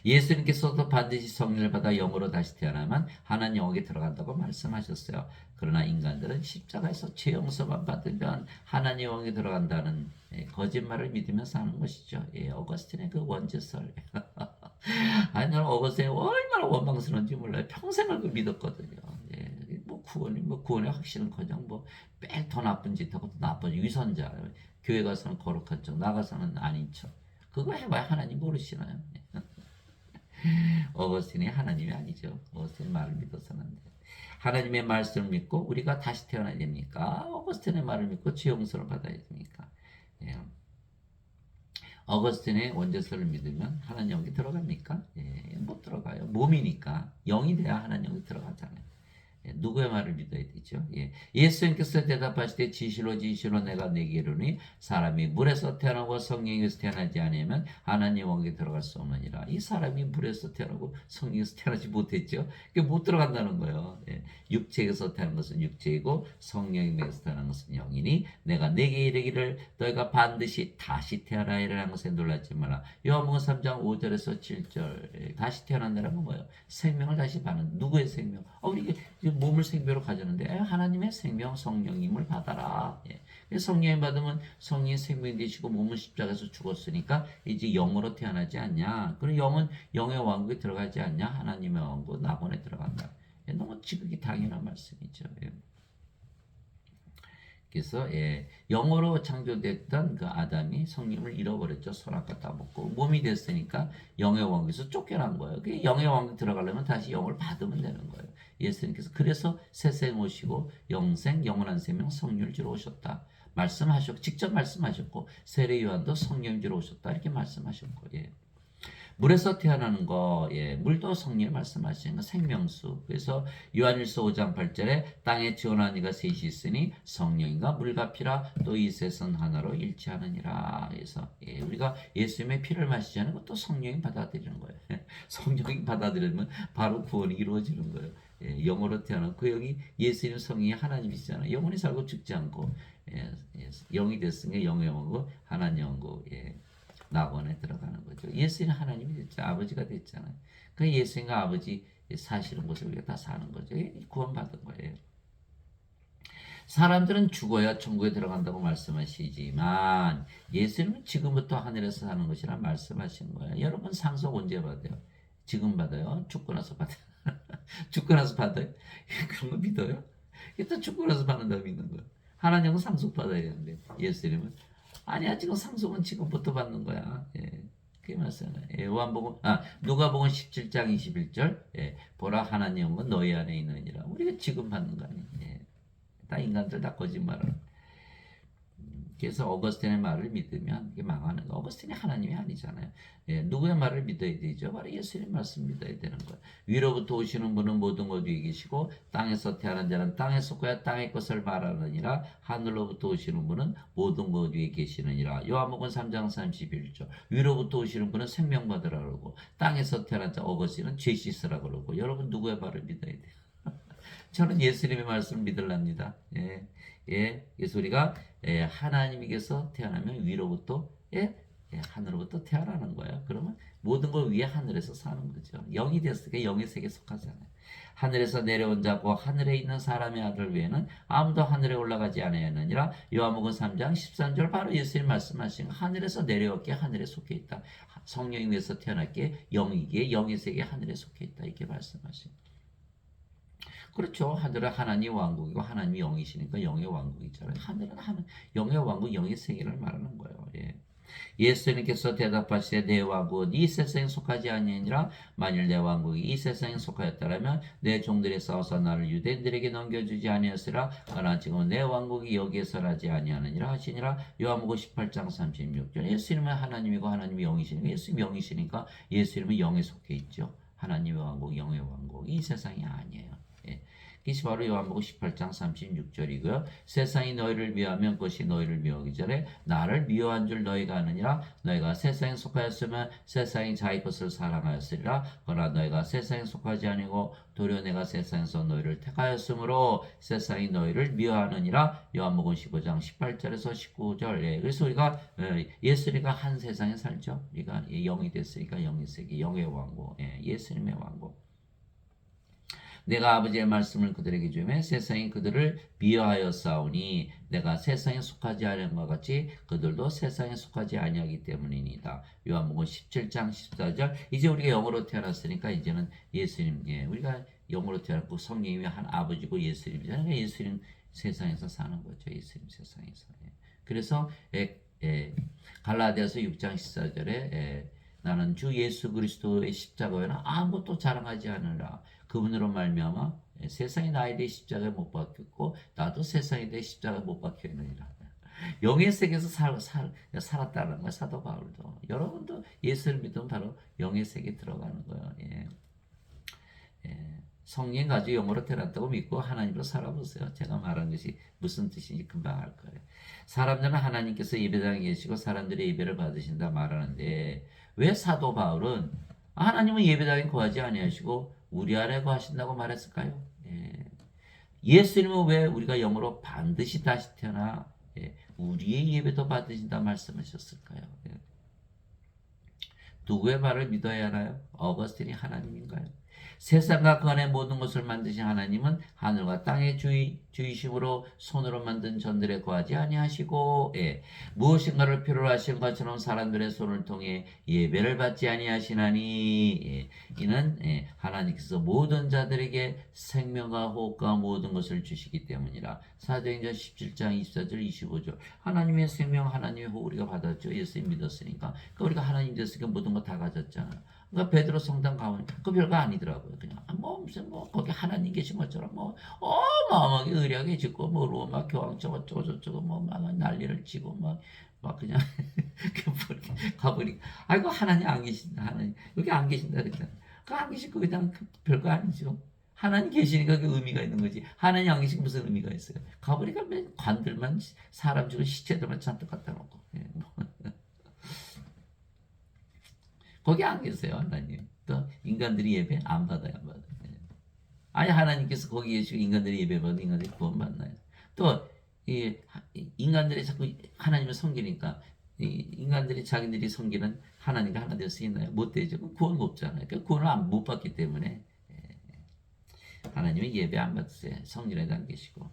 예수님께서도 반드시 성령을 받아 영으로 다시 태어나면 하나님 영역에 들어간다고 말씀하셨어요. 그러나 인간들은 십자가에서 죄 용서만 받으면 하나님 영역에 들어간다는 거짓말을 믿으면서 하는 것이죠. 어거스틴의 그 원죄설. 저는 어거스틴이 얼마나 원망스러운지 몰라요. 평생을 그 믿었거든요. 구원의 확신은커녕 더 나쁜 짓하고 더 나쁜 위선자. 교회 가서는 거룩한 척, 나가서는 아닌 척. 그거 해봐야 하나님 모르시나요? 어거스틴이 하나님이 아니죠. 어거스틴 말을 믿어서는 안 돼요. 하나님의 말씀을 믿고 우리가 다시 태어나야 됩니까? 어거스틴의 말을 믿고 죄 용서를 받아야 됩니까? 예. 어거스틴의 원죄설을 믿으면 하나님 영이 들어갑니까? 못 들어가요. 몸이니까 영이 돼야 하나님 영이 들어가잖아요. 누구의 말을 믿어야 되죠? 예수님께서 대답하실 때 진실로 내가 내게 이르니 사람이 물에서 태어나고 성령에서 태어나지 않으면 하나님 영에 들어갈 수 없느니라. 이 사람이 물에서 태어나고 성령에서 태어나지 못했죠. 그게 못 들어간다는 거예요. 육체에서 태어난 것은 육체이고 성령에서 태어난 것은 영이니 내가 내게 이르기를 너희가 반드시 다시 태어나야 하는 것에 놀라지 마라. 요한복음 3장 5절에서 7절 다시 태어난다는 건 뭐예요? 생명을 다시 받는 누구의 생명? 우리 몸을 생명으로 가졌는데 하나님의 생명 성령님을 받아라. 성령님 받으면 성령의 생명이 되시고 몸은 십자가에서 죽었으니까 이제 영으로 태어나지 않냐. 그리고 영은 영의 왕국에 들어가지 않냐. 하나님의 왕국 낙원에 들어간다. 너무 지극히 당연한 말씀이죠. 그래서 영으로 창조됐던 그 아담이 성령을 잃어버렸죠. 선악과 따먹고 몸이 됐으니까 영의 왕국에서 쫓겨난 거예요. 그 영의 왕국 들어가려면 다시 영을 받으면 되는 거예요. 예수님께서 그래서 새생 오시고 영생 영원한 생명 성령을 주러 오셨다. 말씀하셨고 직접 말씀하셨고 세례 요한도 성령 주러 오셨다 이렇게 말씀하셨고 물에서 태어나는 거, 물도 성령이 말씀하시는 거 생명수. 그래서 요한일서 5장 8절에 땅에 태어난 이가 셋이 있으니 성령인가 물과 피라 또 이 셋은 하나로 일치하느니라. 그래서 우리가 예수님의 피를 마시지 않은 것도 성령이 받아들이는 거예요. 성령이 받아들이면 바로 구원이 이루어지는 거예요. 영으로 태어난 그 영이 예수님 성령이 하나님이시잖아요. 영원히 살고 죽지 않고 영이 됐으니까 영의 영이고 하나님 영이고 낙원에 들어가는 거죠. 예수는 하나님이 됐죠. 아버지가 됐잖아요. 그 예수님과 아버지 사시는 곳을 우리가 다 사는 거죠. 구원받은 거예요. 사람들은 죽어야 천국에 들어간다고 말씀하시지만 예수님은 지금부터 하늘에서 사는 것이라 말씀하신 거예요. 여러분 상속 언제 받아요? 지금 받아요? 죽고 나서 받아요? 죽고 나서 받아요? 그런 거 믿어요? 일단 죽고 나서 받는다고 믿는 거예요. 하나님은 상속 받아야 되는데 예수님은 아니야 지금 상속은 지금부터 받는 거야. 그게 말씀이에요. 요한복음 누가복음 17장 21절 보라 하나님 영은 너희 안에 있느니라. 우리가 지금 받는 거 아니에요. 다 인간들 다 거짓말을. 그래서 어거스틴의 말을 믿으면 이게 망하는 거. 어거스틴이 하나님이 아니잖아요. 누구의 말을 믿어야 되죠? 바로 예수님 말씀 믿어야 되는 거예요. 위로부터 오시는 분은 모든 것 위에 계시고 땅에서 태어난 자는 땅에 속하여 땅의 것을 말하느니라. 하늘로부터 오시는 분은 모든 것 위에 계시느니라. 요한복음 3장 31절. 위로부터 오시는 분은 생명 받으라 그러고 땅에서 태어난 자 어거스틴은 죄 씻으라 그러고. 여러분 누구의 말을 믿어야 돼요? 저는 예수님의 말씀을 믿으랍니다. 그래서 우리가 하나님께서 태어나면 위로부터 하늘로부터 태어나는 거예요. 그러면 모든 걸 위에 하늘에서 사는 거죠. 영이 됐으니까 영의 세계에 속하잖아요. 하늘에서 내려온 자고 하늘에 있는 사람의 아들 외에는 아무도 하늘에 올라가지 아니하느니라. 요한복음 3장 13절 바로 예수님 말씀하신 하늘에서 내려왔기에 하늘에 속해 있다. 성령이 위에서 태어났기에 영이기에 영의 세계에 하늘에 속해 있다. 이렇게 말씀하신 그렇죠. 하늘은 하나님 왕국이고 하나님이 영이시니까 영의 왕국이잖아요. 하늘은 영의 왕국, 영의 세계를 말하는 거예요. 예수님께서 대답하시되 내 왕국은 이 세상에 속하지 아니하니라. 만일 내 왕국이 이 세상에 속하였다라면 내 종들이 싸워서 나를 유대인들에게 넘겨주지 아니하였으라. 그러나 지금 내 왕국이 여기에서 나지 아니하느니라 하시니라. 요한복음 18장 36절. 예수님은 하나님이고 하나님이 영이시니까 예수님이 영이시니까 예수님은 영에 속해 있죠. 하나님의 왕국, 영의 왕국. 이 세상이 아니에요. 이것이 바로 요한복음 18장 36절이고요. 세상이 너희를 미워하면 그것이 너희를 미워하기 전에 나를 미워한 줄 너희가 아느니라. 너희가 세상에 속하였으면 세상이 자기 것을 사랑하였으리라. 그러나 너희가 세상에 속하지 아니고 도리어 내가 세상에서 너희를 택하였으므로 세상이 너희를 미워하느니라. 요한복음 15장 18절에서 19절. 그래서 우리가 예수님과 한 세상에 살죠. 우리가 영이 됐으니까 영의 세계, 영의 왕국, 예수님의 왕국. 내가 아버지의 말씀을 그들에게 주며 세상이 그들을 미워하여 싸우니 내가 세상에 속하지 않은 것 같이 그들도 세상에 속하지 아니하기 때문이니다. 요한복음 17장 14절. 이제 우리가 영으로 태어났으니까 이제는 예수님, 우리가 영으로 태어났고 성령님이 한 아버지고 예수님이잖아요. 그러니까 예수님 세상에서 사는 거죠. 예수님 세상에서. 그래서 갈라디아서 6장 14절에 나는 주 예수 그리스도의 십자가 외에는 아무것도 자랑하지 않으라. 그분으로 말미암아 세상이 나에 대해 십자가에 못 박혔고 나도 세상에 대해 십자가에 못 박혀 있느니라. 영의 세계에서 살았다는 거야. 사도 바울도. 여러분도 예수를 믿으면 바로 영의 세계에 들어가는 거예요. 성령 가지고 영으로 태어났다고 믿고 하나님으로 살아보세요. 제가 말한 것이 무슨 뜻인지 금방 알 거예요. 사람들은 하나님께서 예배당에 계시고 사람들의 예배를 받으신다 말하는데 왜 사도 바울은 하나님은 예배당에 거하지 아니하시고 우리 안에 거하신다고 말했을까요? 예수님은 왜 우리가 영으로 반드시 다시 태어나 우리의 예배도 받으신다 말씀하셨을까요? 누구의 말을 믿어야 하나요? 어거스틴이 하나님인가요? 세상과 그 안의 모든 것을 만드신 하나님은 하늘과 땅의 주이심으로 손으로 만든 전들에 거하지 아니하시고, 예, 무엇인가를 필요로 하시는 것처럼 사람들의 손을 통해 예배를 받지 아니하시나니, 예, 이는 하나님께서 모든 자들에게 생명과 호흡과 모든 것을 주시기 때문이라. 사도행전 17장 24절 25절. 하나님의 생명, 하나님의 호흡 우리가 받았죠. 예수님 믿었으니까. 그러니까 우리가 하나님 됐으니까 모든 거 다 가졌잖아요. 그러니까 베드로 성당 가면 그 별거 아니더라고요. 그냥 무슨 거기 하나님 계신 것처럼 어마어마하게 의리하게 짓고 로마 교황청 어쩌고 저쩌고 막 난리를 치고 막 그냥 가버리고 아이고 하나님 안 계신다, 하나님 여기 안 계신다 그랬잖아. 그 안 계신 거 그냥 별거 아니죠. 하나님 계시니까 그 의미가 있는 거지. 하나님 안 계신 무슨 의미가 있어요? 가버리니까 관들만 사람 죽은 시체들만 잔뜩 갖다 놓고. 거기 안 계세요, 하나님. 또 인간들이 예배 안 받아요, 안 받아요. 아니 하나님께서 거기 계시고 인간들이 예배 받고 인간들이 구원 받나요? 또 인간들이 자꾸 하나님을 섬기니까 인간들이 자기들이 섬기는 하나님과 하나 될 수 있나요? 못 되죠. 구원 없잖아요. 그 구원을 못 받기 때문에 하나님의 예배 안 받으세요. 성전에도 안 계시고.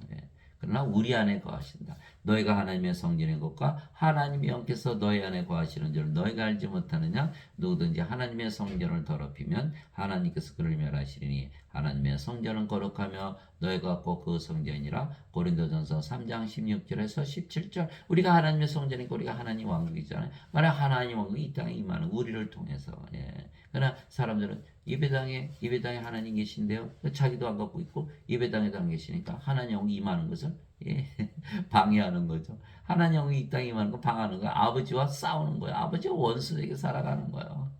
그러나 우리 안에 거하신다. 너희가 하나님의 성전인 것과 하나님의 영께서 너희 안에 거하시는 줄 너희가 알지 못하느냐? 누구든지 하나님의 성전을 더럽히면 하나님께서 그를 멸하시리니 하나님의 성전은 거룩하며 너희가 꼭 그 성전이라. 고린도전서 3장 16절에서 17절. 우리가 하나님의 성전이니까 우리가 하나님 왕국이잖아요. 만약 하나님 왕국이 이 땅에 임하는 우리를 통해서. 그러나 사람들은 예배당에 하나님 계신데요. 자기도 안 갖고 있고 예배당에도 안 계시니까 하나님 영이 임하는 것을 방해하는 거죠. 하나님 영이 이 땅에 임하는 거 방해하는 거야. 아버지와 싸우는 거야. 아버지와 원수에게 살아가는 거예요.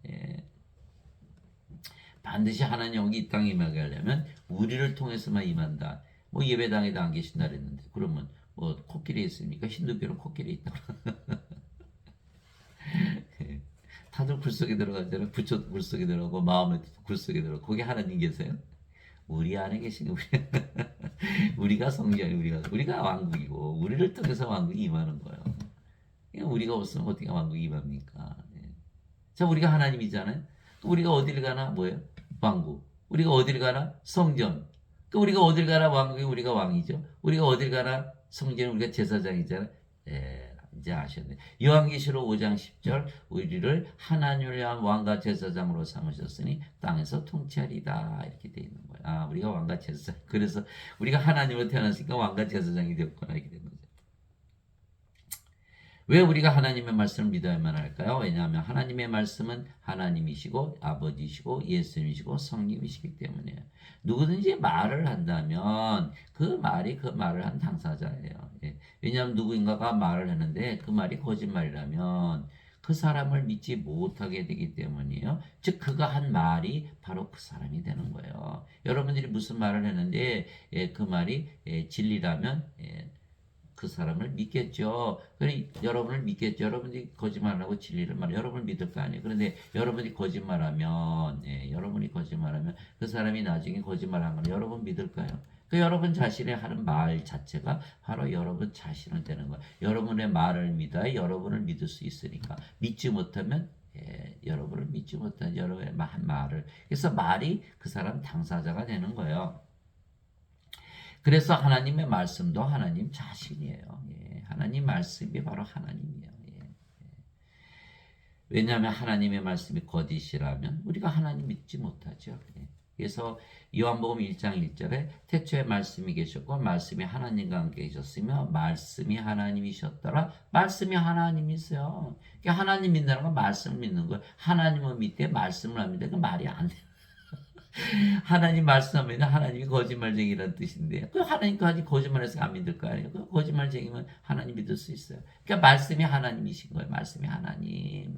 반드시 하나님 영이 이 땅에 임하게 하려면 우리를 통해서만 임한다. 예배당에도 안 계신다 그랬는데 그러면 코끼리에 있습니까? 힌두교는 코끼리에 있다고. 다들 굴 속에 들어가잖아요. 부처도 굴 속에 들어가고 마음에도 굴 속에 들어가고 거기 하나님 계세요? 우리 안에 계신 우리가 성전이 우리가 왕국이고 우리를 통해서 왕국이 임하는 거예요. 우리가 없으면 어떻게 왕국이 임합니까? 자, 우리가 하나님이잖아요. 우리가 어딜 가나 뭐예요? 왕국. 우리가 어딜 가나 성전. 우리가 어딜 가나 왕국이 우리가 왕이죠. 우리가 어딜 가나 성전 우리가 제사장이잖아요. 이제 아셨네. 요한계시록 5장 10절 우리를 하나님을 위한 왕과 제사장으로 삼으셨으니 땅에서 통치하리다 이렇게 돼 있는 거예요. 우리가 왕과 제사장. 그래서 우리가 하나님으로 태어났으니까 왕과 제사장이 되었구나 이렇게 된 거죠. 왜 우리가 하나님의 말씀을 믿어야만 할까요? 왜냐하면 하나님의 말씀은 하나님이시고 아버지시고 예수님이시고 성령이시기 때문이에요. 누구든지 말을 한다면 그 말을 한 당사자예요. 왜냐하면 누구인가가 말을 하는데 그 말이 거짓말이라면 그 사람을 믿지 못하게 되기 때문이에요. 즉 그가 한 말이 바로 그 사람이 되는 거예요. 여러분들이 무슨 말을 했는데 그 말이 진리라면 그 사람을 믿겠죠. 그래 여러분을 믿겠죠. 여러분들이 거짓말하고 진리를 말해 여러분을 믿을 거 아니에요. 그런데 여러분이 거짓말하면 여러분이 거짓말하면 그 사람이 나중에 거짓말한 걸 여러분 믿을까요? 그 여러분 자신이 하는 말 자체가 바로 여러분 자신을 되는 거예요. 여러분의 말을 믿어야 여러분을 믿을 수 있으니까 믿지 못하면 여러분을 믿지 못한 여러분의 말을 그래서 말이 그 사람 당사자가 되는 거예요. 그래서 하나님의 말씀도 하나님 자신이에요. 하나님 말씀이 바로 하나님이에요. 왜냐하면 하나님의 말씀이 거짓이라면 우리가 하나님 믿지 못하죠. 그래서 요한복음 1장 1절에 태초에 말씀이 계셨고 말씀이 하나님과 함께 계셨으며 말씀이 하나님이셨더라. 말씀이 하나님이세요. 그러니까 하나님 믿는다는 건 말씀을 믿는 거예요. 하나님을 믿되 말씀을 안 믿되 그 말이 안 돼요. 하나님 말씀하면 하나님이 거짓말쟁이라는 뜻인데 그 하나님까지 거짓말해서 안 믿을 거 아니에요. 그 거짓말쟁이면 하나님 믿을 수 있어요. 그러니까 말씀이 하나님이신 거예요. 말씀이 하나님.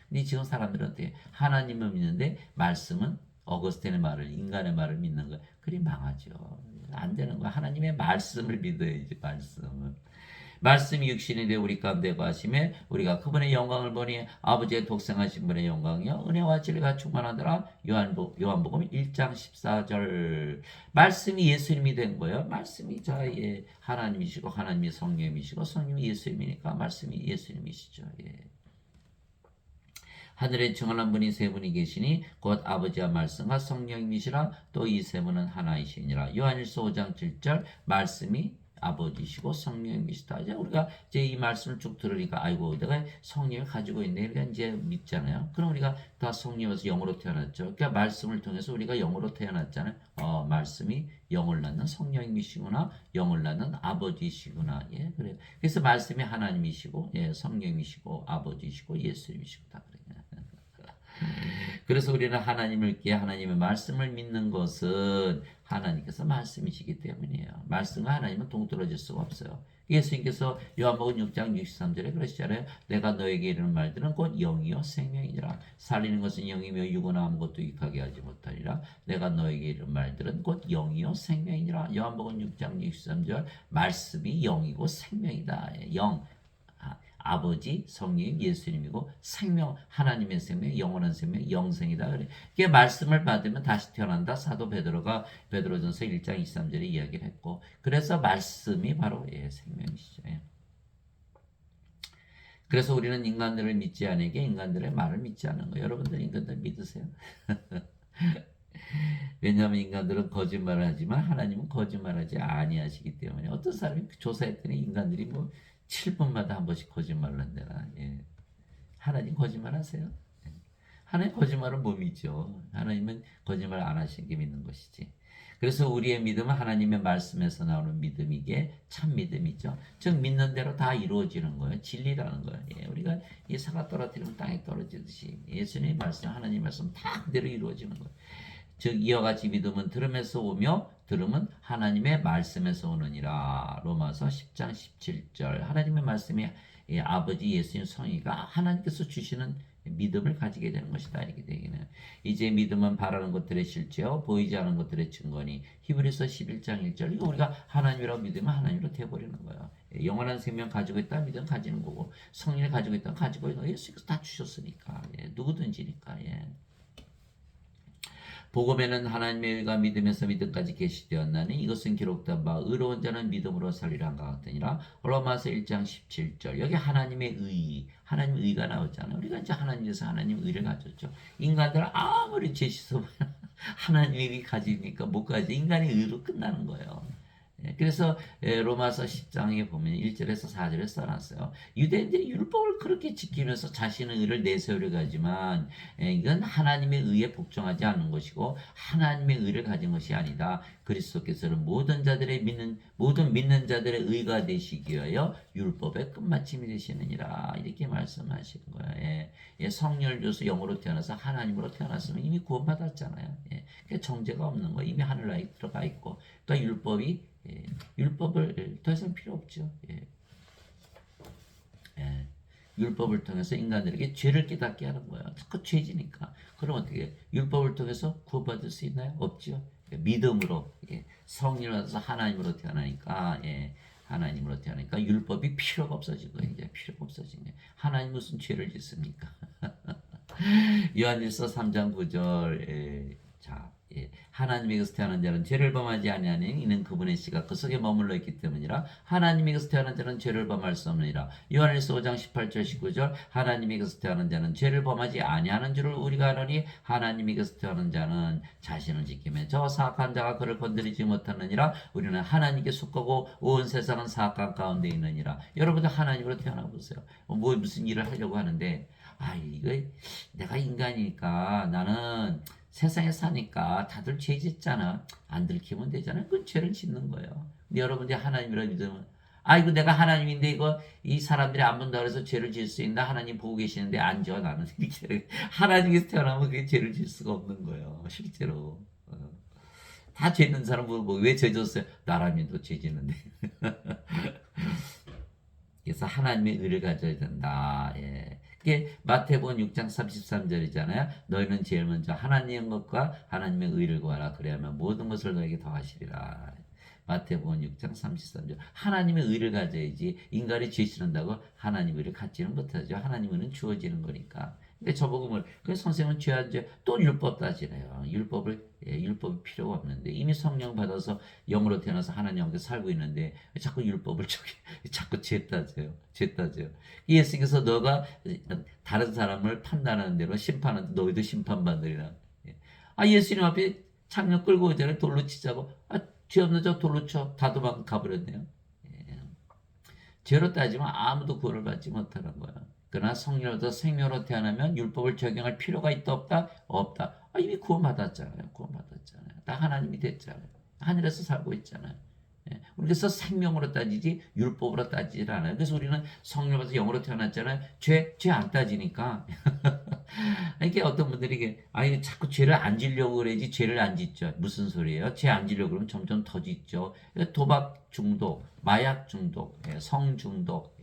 근데 지금 사람들은 어떻게 하나님을 믿는데 말씀은 어거스틴의 말을 인간의 말을 믿는 거예요. 그리 망하죠. 안 되는 거예요. 하나님의 말씀을 믿어야지 말씀을. 말씀이 육신이 되어 우리 가운데 거하심에 우리가 그분의 영광을 보니 아버지의 독생하신 분의 영광이요 은혜와 진리가 충만하더라. 요한복음 1장 14절. 말씀이 예수님이 된 거예요. 말씀이 하나님이시고 하나님이 성령이시고 성령이 예수님이니까 말씀이 예수님이시죠. 하늘에 정한 분이 세 분이 계시니 곧 아버지와 말씀과 성령님이시라. 또 이 세 분은 하나이시니라. 요한일서 5장 7절 말씀이 아버지시고 성령님이시다. 이제 우리가 이제 이 말씀을 쭉 들으니까 아이고 내가 성령을 가지고 있네. 그러니까 이제 믿잖아요. 그럼 우리가 다 성령에서 영으로 태어났죠. 그러니까 말씀을 통해서 우리가 영으로 태어났잖아요. 말씀이 영을 낳는 성령님이시구나. 영을 낳는 아버지시구나. 예, 그래요. 그래서 말씀이 하나님이시고, 예, 성령이시고, 아버지시고, 예수님이시고 다 그래요. 그래서 우리는 하나님을 믿기에 하나님의 말씀을 믿는 것은 하나님께서 말씀이시기 때문이에요. 말씀과 하나님은 동떨어질 수가 없어요. 예수님께서 요한복음 6장 63절에 그러시잖아요. 내가 너에게 이르는 말들은 곧 영이요 생명이니라. 살리는 것은 영이며 육은 아무것도 유익하게 하지 못하리라. 내가 너에게 이르는 말들은 곧 영이요 생명이니라. 요한복음 6장 63절 말씀이 영이고 생명이다. 영. 아버지, 성령, 예수님이고 생명, 하나님의 생명, 영원한 생명, 영생이다. 그래. 이게 말씀을 받으면 다시 태어난다. 사도 베드로가 베드로전서 1장 23절에 이야기를 했고, 그래서 말씀이 바로 생명이시죠. 그래서 우리는 인간들을 믿지 않으게 인간들의 말을 믿지 않는 거예요. 여러분들 인간들 믿으세요? 왜냐하면 인간들은 거짓말을 하지만 하나님은 거짓말하지 아니하시기 때문에. 어떤 사람이 조사했더니 인간들이 뭐 7분마다 한 번씩 거짓말을 한대나. 예. 하나님 거짓말 하세요? 예. 하나님 거짓말은 못 믿죠. 하나님은 거짓말 안 하시는 게 믿는 것이지. 그래서 우리의 믿음은 하나님의 말씀에서 나오는 믿음이기에 참 믿음이죠. 즉 믿는 대로 다 이루어지는 거예요. 진리라는 거예요. 예. 우리가 이 사과 떨어뜨리면 땅에 떨어지듯이 예수님의 말씀, 하나님의 말씀 다 그대로 이루어지는 거예요. 즉 이와 같이 믿음은 들음에서 오며 들음은 하나님의 말씀에서 오느니라. 로마서 10장 17절. 하나님의 말씀이 아버지 예수님 성의가 하나님께서 주시는 믿음을 가지게 되는 것이다. 이렇게 되기는. 이제 믿음은 바라는 것들의 실제요 보이지 않은 것들의 증거니. 히브리서 11장 1절. 이거 우리가 하나님이라고 믿으면 하나님으로 되어버리는 거예요. 영원한 생명 가지고 있다 믿으면 가지는 거고, 성령을 가지고 있다 가지고 있는 거. 예수께서 다 주셨으니까. 누구든지니까. 복음에는 하나님의 의가 믿음에서 믿음까지 계시되었나니 이것은 기록된 바 의로운 자는 믿음으로 살리라 한것 같으니라. 로마서 1장 17절. 여기 하나님의 의, 하나님의 의가 나오잖아요. 우리가 이제 하나님께서 하나님의 의를 가졌죠. 인간들 아무리 죄 씻어봐야 하나님의 의 가지니까 못 가지. 인간의 의로 끝나는 거예요. 그래서 로마서 10장에 보면 1절에서 4절에 써놨어요. 유대인들이 율법을 그렇게 지키면서 자신의 의를 내세우려고 하지만 이건 하나님의 의에 복종하지 않는 것이고 하나님의 의를 가진 것이 아니다. 그리스도께서는 모든 믿는 자들의 의가 되시기 위하여 율법의 끝마침이 되시느니라. 이렇게 말씀하시는 거예요. 성령을 줘서 영으로 태어나서 하나님으로 태어났으면 이미 구원받았잖아요. 그러니까 정죄가 없는 거예요. 이미 하늘나라에 들어가 있고. 그러니까 율법을 더 이상 필요 없죠. 율법을 통해서 인간들에게 죄를 깨닫게 하는 거야. 그 죄지니까. 그럼 어떻게 율법을 통해서 구원받을 수 있나요? 없죠. 믿음으로 성령을 받아서 하나님으로 태어나니까 하나님으로 태어나니까 율법이 필요가 없어진 거예요. 이제 필요가 없어진 거예요. 하나님 무슨 죄를 짓습니까? 요한일서 3장 9절. 하나님에게서 태어난 자는 죄를 범하지 아니하니 이는 그분의 씨가 그 속에 머물러 있기 때문이라. 하나님에게서 태어난 자는 죄를 범할 수 없느니라. 요한일서 5장 18절 19절. 하나님에게서 태어난 자는 죄를 범하지 아니하는 줄을 우리가 아노니 하나님에게서 태어난 자는 자신을 지키며 저 사악한 자가 그를 건드리지 못하느니라. 우리는 하나님께 속하고 온 세상은 사악한 가운데 있느니라. 여러분들 하나님으로 태어나 보세요. 무슨 일을 하려고 하는데 이거 내가 인간이니까 나는 세상에 사니까 다들 죄 짓잖아. 안 들키면 되잖아. 그건 죄를 짓는 거예요. 근데 여러분들이 하나님이라 믿으면 이거 내가 하나님인데 이거 이 사람들이 안 본다 그래서 죄를 지을 수 있나? 하나님 보고 계시는데 안 지어 나는 이렇게 하나님께서 태어나면 그게 죄를 지을 수가 없는 거예요. 실제로. 다 죄 있는 사람 보고 왜 죄 졌어요? 나라면도 죄 짓는데. 그래서 하나님의 의를 가져야 된다. 그게 마태복음 6장 33절이잖아요. 너희는 제일 먼저 하나님의 것과 하나님의 의를 구하라. 그래야만 모든 것을 너에게 더하시리라. 마태복음 6장 33절. 하나님의 의를 가져야지 인간이 죄 짓는다고 하나님의 의를 갖지는 못하죠. 하나님의 의는 주어지는 거니까. 근데 저보고 그래서 선생님은 죄한 죄 또 율법 따지네요. 율법을 율법이 필요가 없는데 이미 성령 받아서 영으로 태어나서 하나님 함께 살고 있는데 자꾸 율법을 자꾸 죄 따져요. 죄 따져요. 예수께서 너가 다른 사람을 판단하는 대로 심판하는 너희도 심판받으리라. 예수님 앞에 창녀 끌고 오잖아요. 돌로 치자고. 죄 없는 자 돌로 쳐. 다 도망 가버렸네요. 죄로 따지면 아무도 구원을 받지 못하는 거야. 그러나 성령으로서 생명으로 태어나면 율법을 적용할 필요가 있다 없다? 없다. 이미 구원받았잖아요. 구원받았잖아요. 다 하나님이 됐잖아요. 하늘에서 살고 있잖아요. 그래서 생명으로 따지지 율법으로 따지질 않아요. 그래서 우리는 성령으로 받아서 영으로 태어났잖아요. 죄 안 따지니까. 이게 어떤 분들이 이게 자꾸 죄를 안 지려고 그래야지 죄를 안 짓죠. 무슨 소리예요? 죄 안 지려고 그러면 점점 더 짓죠. 도박 중독, 마약 중독, 성 중독,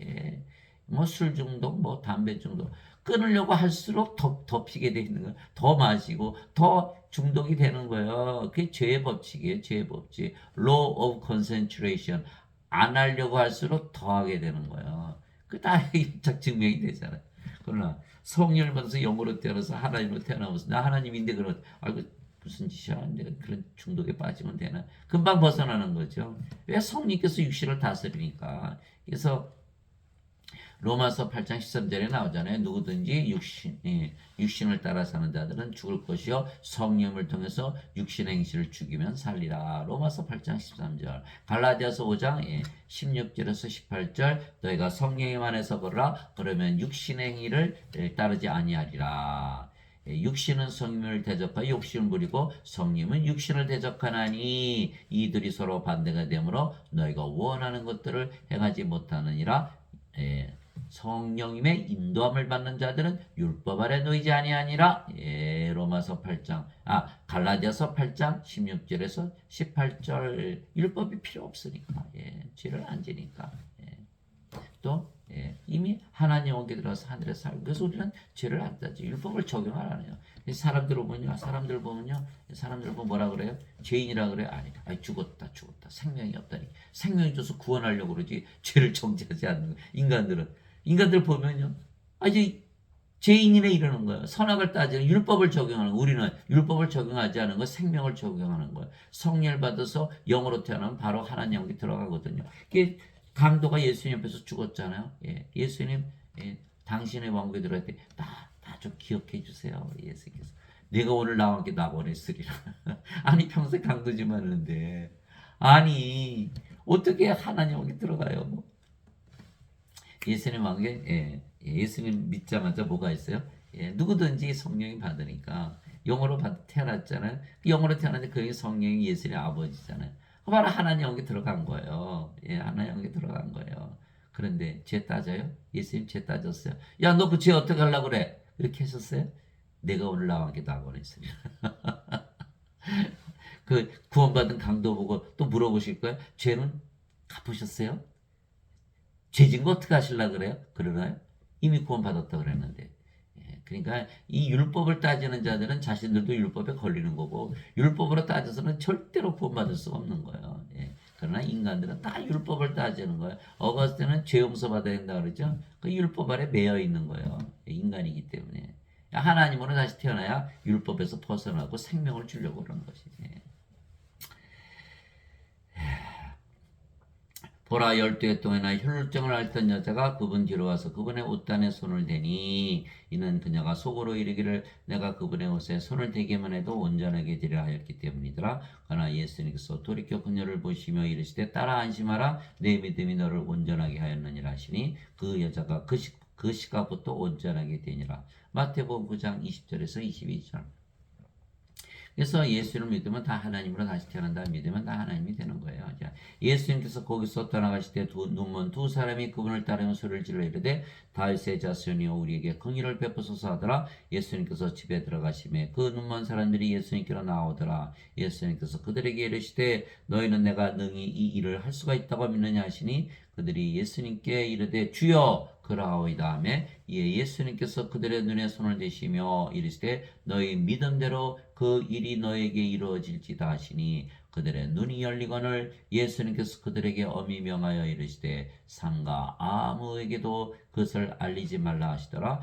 뭐 술 중독, 뭐 담배 중독. 끊으려고 할수록 더 피게 돼 있는 거예요. 더 마시고 더 중독이 되는 거예요. 그게 죄의 법칙이에요. 죄의 법칙. Law of concentration. 안 하려고 할수록 더 하게 되는 거예요. 그다 입착 증명이 되잖아요. 그러나 성령을 받아서 영으로 태어나서 하나님으로 태어나면서 나 하나님인데 그런 무슨 짓이야? 내가 그런 중독에 빠지면 되나? 금방 벗어나는 거죠. 왜? 성령께서 육신을 다스리니까. 그래서 로마서 8장 13절에 나오잖아요. 누구든지 육신을 따라 사는 자들은 죽을 것이요 성령을 통해서 육신의 행실을 죽이면 살리라. 로마서 8장 13절. 갈라디아서 5장 16절에서 18절. 너희가 성령에 만해서 걸으라. 그러면 육신의 행위를 따르지 아니하리라. 육신은 성령을 대적하여 욕심을 부리고 성령은 육신을 대적하나니 이들이 서로 반대가 되므로 너희가 원하는 것들을 행하지 못하느니라. 성령님의 인도함을 받는 자들은 율법 아래 놓이지 아니하니라. 로마서 8장 갈라디아서 8장 16절에서 18절. 율법이 필요 없으니까. 죄를 안 지니까. 또 이미 하나님 영에 들어서 하늘에 살고 그래서 우리는 죄를 안 따지. 율법을 적용 안 해요. 사람들 보면 뭐라 그래요? 죄인이라 그래요? 아니 죽었다. 생명이 없다니. 생명이 줘서 구원하려고 그러지 죄를 정죄하지 않는 거예요. 인간들 보면요. 이제 죄인이네 이러는 거예요. 선악을 따지는 율법을 적용하는 거예요. 우리는 율법을 적용하지 않은 거 생명을 적용하는 거예요. 성령을 받아서 영으로 태어나면 바로 하나님 영에 들어가거든요. 이게 강도가 예수님 옆에서 죽었잖아요. 예수님 당신의 왕국에 들어갈 때 나 좀 기억해 주세요. 예수께서 내가 오늘 나와 함께 낙원했으리라. 아니 평생 강도지만 하는데 아니 어떻게 하나님 왕국에 들어가요? 예수님 왕국에 예수님 믿자마자 뭐가 있어요? 누구든지 성령이 받으니까 영으로 태어났잖아요. 영으로 태어났는데 그 성령이 예수님의 아버지잖아요. 바로 하나님 영에 들어간 거예요. 하나님 영에 들어간 거예요. 그런데 죄 따져요? 예수님 죄 따졌어요. 야, 너 그 죄 어떻게 하려고 그래? 이렇게 했었어요? 내가 오늘 나와 함께 낙원했으리라. 그 구원받은 강도 보고 또 물어보실 거예요. 죄는 갚으셨어요? 죄진 거 어떻게 하시려고 그래요? 그러나요? 이미 구원받았다 그랬는데. 그러니까 이 율법을 따지는 자들은 자신들도 율법에 걸리는 거고 율법으로 따져서는 절대로 구원받을 수가 없는 거예요. 그러나 인간들은 다 율법을 따지는 거예요. 어거스틴은 죄 용서 받아야 된다 그러죠. 그 율법 아래 매여 있는 거예요. 인간이기 때문에. 하나님으로 다시 태어나야 율법에서 벗어나고 생명을 주려고 그러는 것이지. 보라 12해 동안이나 혈루증을 앓던 여자가 그분 뒤로 와서 그분의 옷단에 손을 대니 이는 그녀가 속으로 이르기를 내가 그분의 옷에 손을 대기만 해도 온전하게 되려 하였기 때문이더라. 그러나 예수님께서 돌이켜 그녀를 보시며 이르시되 따라 안심하라 내 믿음이 너를 온전하게 하였느니라 하시니 그 여자가 그 시각부터 온전하게 되니라. 마태복음 9장 20절에서 22절. 그래서 예수를 믿으면 다 하나님으로 다시 태어난다 믿으면 다 하나님이 되는 거예요. 자, 예수님께서 거기서 떠나가실 때 눈먼 두 사람이 그분을 따르며 소리를 질러 이르되 다윗의 자손이여 우리에게 긍휼을 베푸소서 하더라. 예수님께서 집에 들어가시매 그 눈먼 사람들이 예수님께로 나오더라. 예수님께서 그들에게 이르시되 너희는 내가 능히 이 일을 할 수가 있다고 믿느냐 하시니 그들이 예수님께 이르되 주여 그러하오이다 하며 이에 예수님께서 그들의 눈에 손을 대시며 이르시되 너희 믿음대로 그 일이 너에게 이루어질지다 하시니 그들의 눈이 열리거늘 예수님께서 그들에게 엄히 명하여 이르시되 삼가 아무에게도 그것을 알리지 말라 하시더라.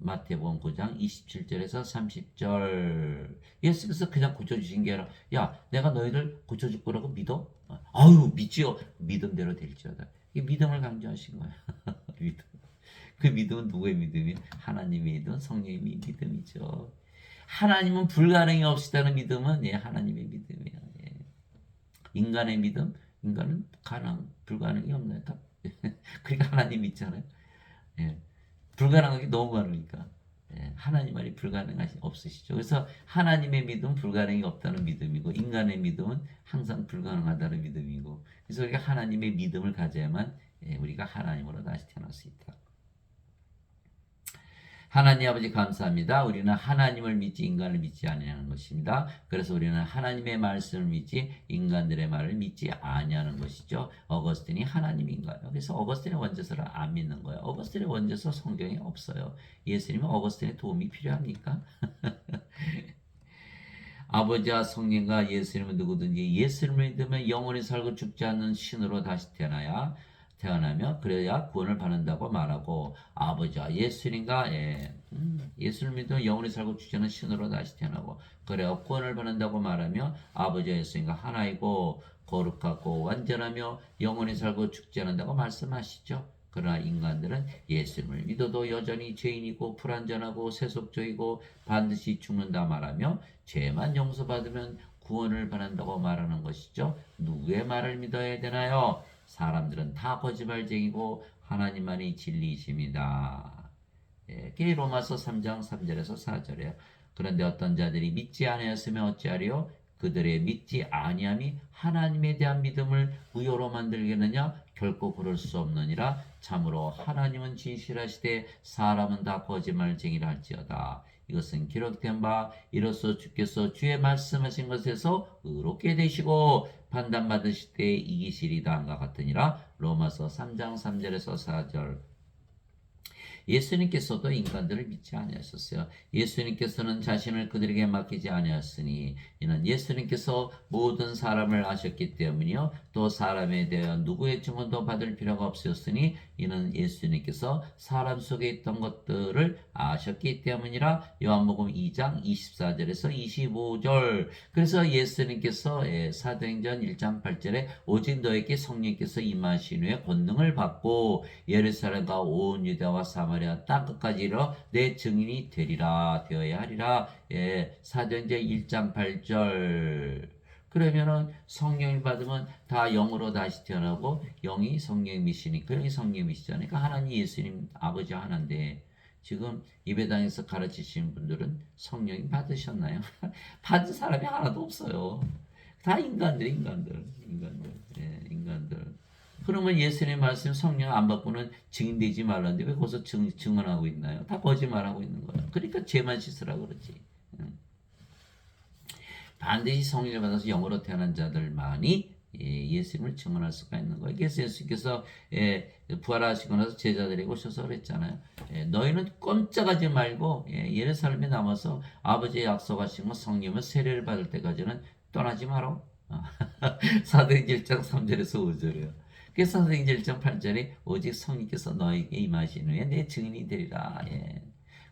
마태복음 9장 27절에서 30절. 예수께서 그냥 고쳐주신 게 아니라, 야, 내가 너희들 고쳐줄 거라고 믿어? 아유, 믿지요. 믿음대로 될지어다. 이 믿음을 강조하신 거야. 믿음. 그 믿음은 누구의 믿음이야? 하나님의 믿음, 성령의 믿음이죠. 하나님은 불가능이 없으다는 믿음은 하나님의 믿음이야. 인간의 믿음, 인간은 불가능이 없나요? 그러니까 하나님 믿잖아요. 예. 불가능한 게 너무 많으니까. 하나님 말이 불가능하시 없으시죠. 그래서 하나님의 믿음은 불가능이 없다는 믿음이고 인간의 믿음은 항상 불가능하다는 믿음이고 그래서 우리가 하나님의 믿음을 가져야만 우리가 하나님으로 다시 태어날 수 있다. 하나님 아버지 감사합니다. 우리는 하나님을 믿지 인간을 믿지 아니하는 것입니다. 그래서 우리는 하나님의 말씀을 믿지 인간들의 말을 믿지 아니하는 것이죠. 어거스틴이 하나님인가요? 그래서 어거스틴의 원죄서를 안 믿는 거예요. 어거스틴의 원죄서 성경에 없어요. 예수님은 어거스틴의 도움이 필요합니까? 아버지와 성령과 예수님은 누구든지 예수님을 믿으면 영원히 살고 죽지 않는 신으로 다시 태어나며 그래야 구원을 받는다고 말하고 아버지와 예수님과 예수를 믿으면 영원히 살고 죽지 않는 신으로 다시 태어나고 그래야 구원을 받는다고 말하며 아버지와 예수님과 하나이고 거룩하고 완전하며 영원히 살고 죽지 않는다고 말씀하시죠. 그러나 인간들은 예수님을 믿어도 여전히 죄인이고 불완전하고 세속적이고 반드시 죽는다 말하며 죄만 용서받으면 구원을 받는다고 말하는 것이죠. 누구의 말을 믿어야 되나요? 사람들은 다 거짓말쟁이고 하나님만이 진리이십니다. 그게 로마서 3장 3절에서 4절이에요. 그런데 어떤 자들이 믿지 아니하였으면 어찌하리요? 그들의 믿지 아니함이 하나님에 대한 믿음을 무효로 만들겠느냐? 결코 그럴 수 없느니라. 참으로 하나님은 진실하시되 사람은 다 거짓말쟁이라 할지어다. 이것은 기록된 바 이로써 주께서 주의 말씀하신 것에서 의롭게 되시고 판단받으실 때 이기시리다 한과 같으니라. 로마서 3장 3절에서 4절. 예수님께서도 인간들을 믿지 아니하셨어요. 예수님께서는 자신을 그들에게 맡기지 아니하였으니 이는 예수님께서 모든 사람을 아셨기 때문이요 또 사람에 대한 누구의 증언도 받을 필요가 없었으니 이는 예수님께서 사람 속에 있던 것들을 아셨기 때문이라. 요한복음 2장 24절에서 25절. 그래서 예수님께서 사도행전 1장 8절에 오직 너에게 성령께서 임하신 후에 권능을 받고 예루살렘과 온 유대와 사마리아 땅끝까지 이르러 내 증인이 되어야 하리라. 사도행전 1장 8절. 그러면은 성령을 받으면 다 영으로 다시 태어나고 영이 성령이시니까 영이 성령이시잖아요. 그러니까 하나님 예수님 아버지 하나인데 지금 예배당에서 가르치시는 분들은 성령이 받으셨나요? 받은 사람이 하나도 없어요. 다 인간들. 그러면 예수님의 말씀 성령 안 받고는 증인되지 말라는데 왜 거기서 증언하고 있나요? 다 거짓말하고 있는 거예요. 그러니까 죄만 씻으라고 그러지. 반드시 성령을 받아서 영으로 태어난 자들만이 예수님을 증언할 수가 있는 거예요. 그래서 예수님께서 부활하시고 나서 제자들에게 오셔서 그랬잖아요. 너희는 꼼짝하지 말고 예루살렘에 남아서 아버지의 약속하신 것 성령을 세례를 받을 때까지는 떠나지 마라. 사도행전 1장 3절에서 5절이에요. 그래서 사도행전 1장 8절에 오직 성령께서 너에게 임하신 후에 내 증인이 되리라.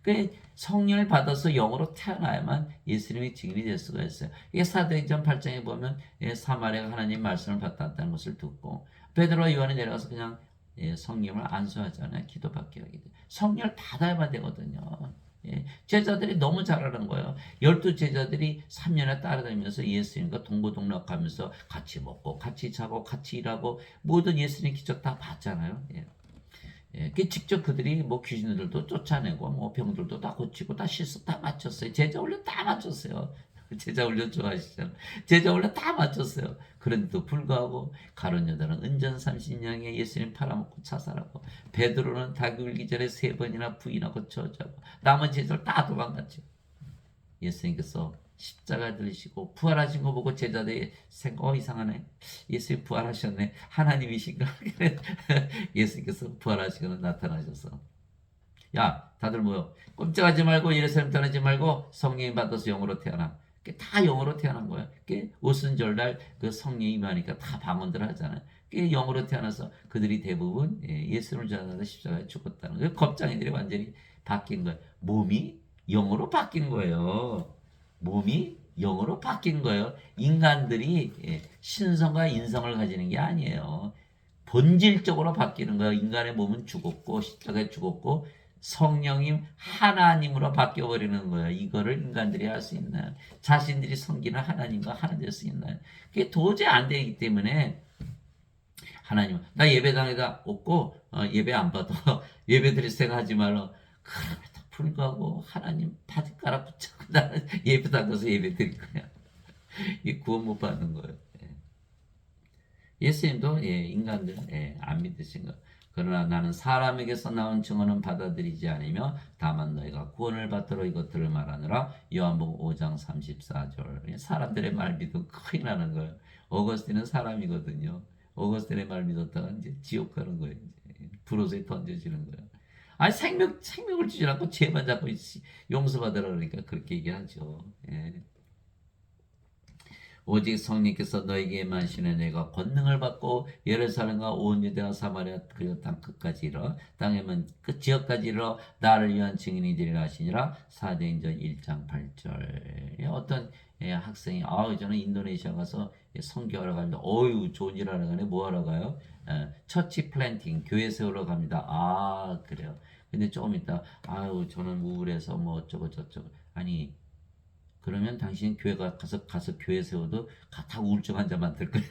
그 성령을 받아서 영으로 태어나야만 예수님의 증인이 될 수가 있어요. 이게 사도행전 8장에 보면 사마리아가 하나님 말씀을 받았다는 것을 듣고 베드로와 요한이 내려가서 그냥 성령을 안수하잖아요. 기도받게 하게 돼요. 성령을 받아야만 되거든요. 제자들이 너무 잘하는 거예요. 12제자들이 3년에 따라다니면서 예수님과 동고동락하면서 같이 먹고 같이 자고 같이 일하고 모든 예수님 기적 다 봤잖아요. 직접 그들이 뭐 귀신들도 쫓아내고 뭐 병들도 다 고치고 다 실수 다 맞췄어요. 제자 훈련 다 맞췄어요. 제자 훈련 좋아하시잖아요. 제자 훈련 다 맞췄어요. 그런데도 불구하고 가룟 여자는 은전 30년에 예수님 팔아먹고 자살하고 베드로는 닭이 울기 전에 3번이나 부인하고 저주하고 남은 제자들 다 도망갔죠. 예수님께서 십자가 들리시고 부활하신 거 보고 제자들이 생각 이상하네. 예수님 부활하셨네. 하나님이신가? 예수님께서 부활하시거나 나타나셔서 야 다들 모여 꼼짝하지 말고 예루살렘 떠나지 말고 성령이 받아서 영으로 태어나. 다 영으로 태어난 거예요. 오순절날 그 성령이 임하니까 다 방언들 하잖아요. 영으로 태어나서 그들이 대부분 예수님을 전하다 십자가에 죽었다는 거예요. 겁장이들이 완전히 바뀐 거예요. 몸이 영으로 바뀐 거예요. 몸이 영으로 바뀐 거예요. 인간들이 신성과 인성을 가지는 게 아니에요. 본질적으로 바뀌는 거예요. 인간의 몸은 죽었고 십자가에 죽었고 성령님 하나님으로 바뀌어 버리는 거예요. 이거를 인간들이 할 수 있나요? 자신들이 섬기는 하나님과 하나 될 수 있나요? 그게 도저히 안 되기 때문에 하나님 나 예배당에다 없고 예배 안 받아 예배 드릴 생각하지 말라. 그럼에도 불구하고 하나님 바짓가락 붙잡고 나는 예배당 가서 예배 드릴 거야. 이 구원 못 받는 거예요. 예수님도 인간들 안 믿으신 거. 그러나 나는 사람에게서 나온 증언은 받아들이지 않으며 다만 너희가 구원을 받도록 이것들을 말하느라. 요한복음 5장 34절. 사람들의 말 믿으면 큰일 나는 거예요. 어거스틴은 사람이거든요. 어거스틴의 말 믿었다가 이제 지옥 가는 거예요. 이제. 불옷에 던져지는 거예요. 아니 생명을 주지 않고 죄만 잡고 용서받으라 그러니까 그렇게 얘기하죠. 예. 오직 성령께서 너에게 임하시는 내가 권능을 받고 예루살렘과 온 유대와 사마리아 그리고 땅 끝까지 이르러 땅에만 끝 지역까지 이르러 나를 위한 증인이 되리라 하시니라. 사도행전 1장 8절. 어떤 학생이 저는 인도네시아 가서 선교하러 갑니다. 어유 좋은 일 하러 가네. 뭐 하러 가요? 처치 플랜팅 교회 세우러 갑니다. 그래요. 근데 조금 있다 저는 우울해서 뭐 어쩌고 저쩌고. 아니 그러면 당신 교회 가서 교회 세워도 다 우울증 환자 만들 거예요.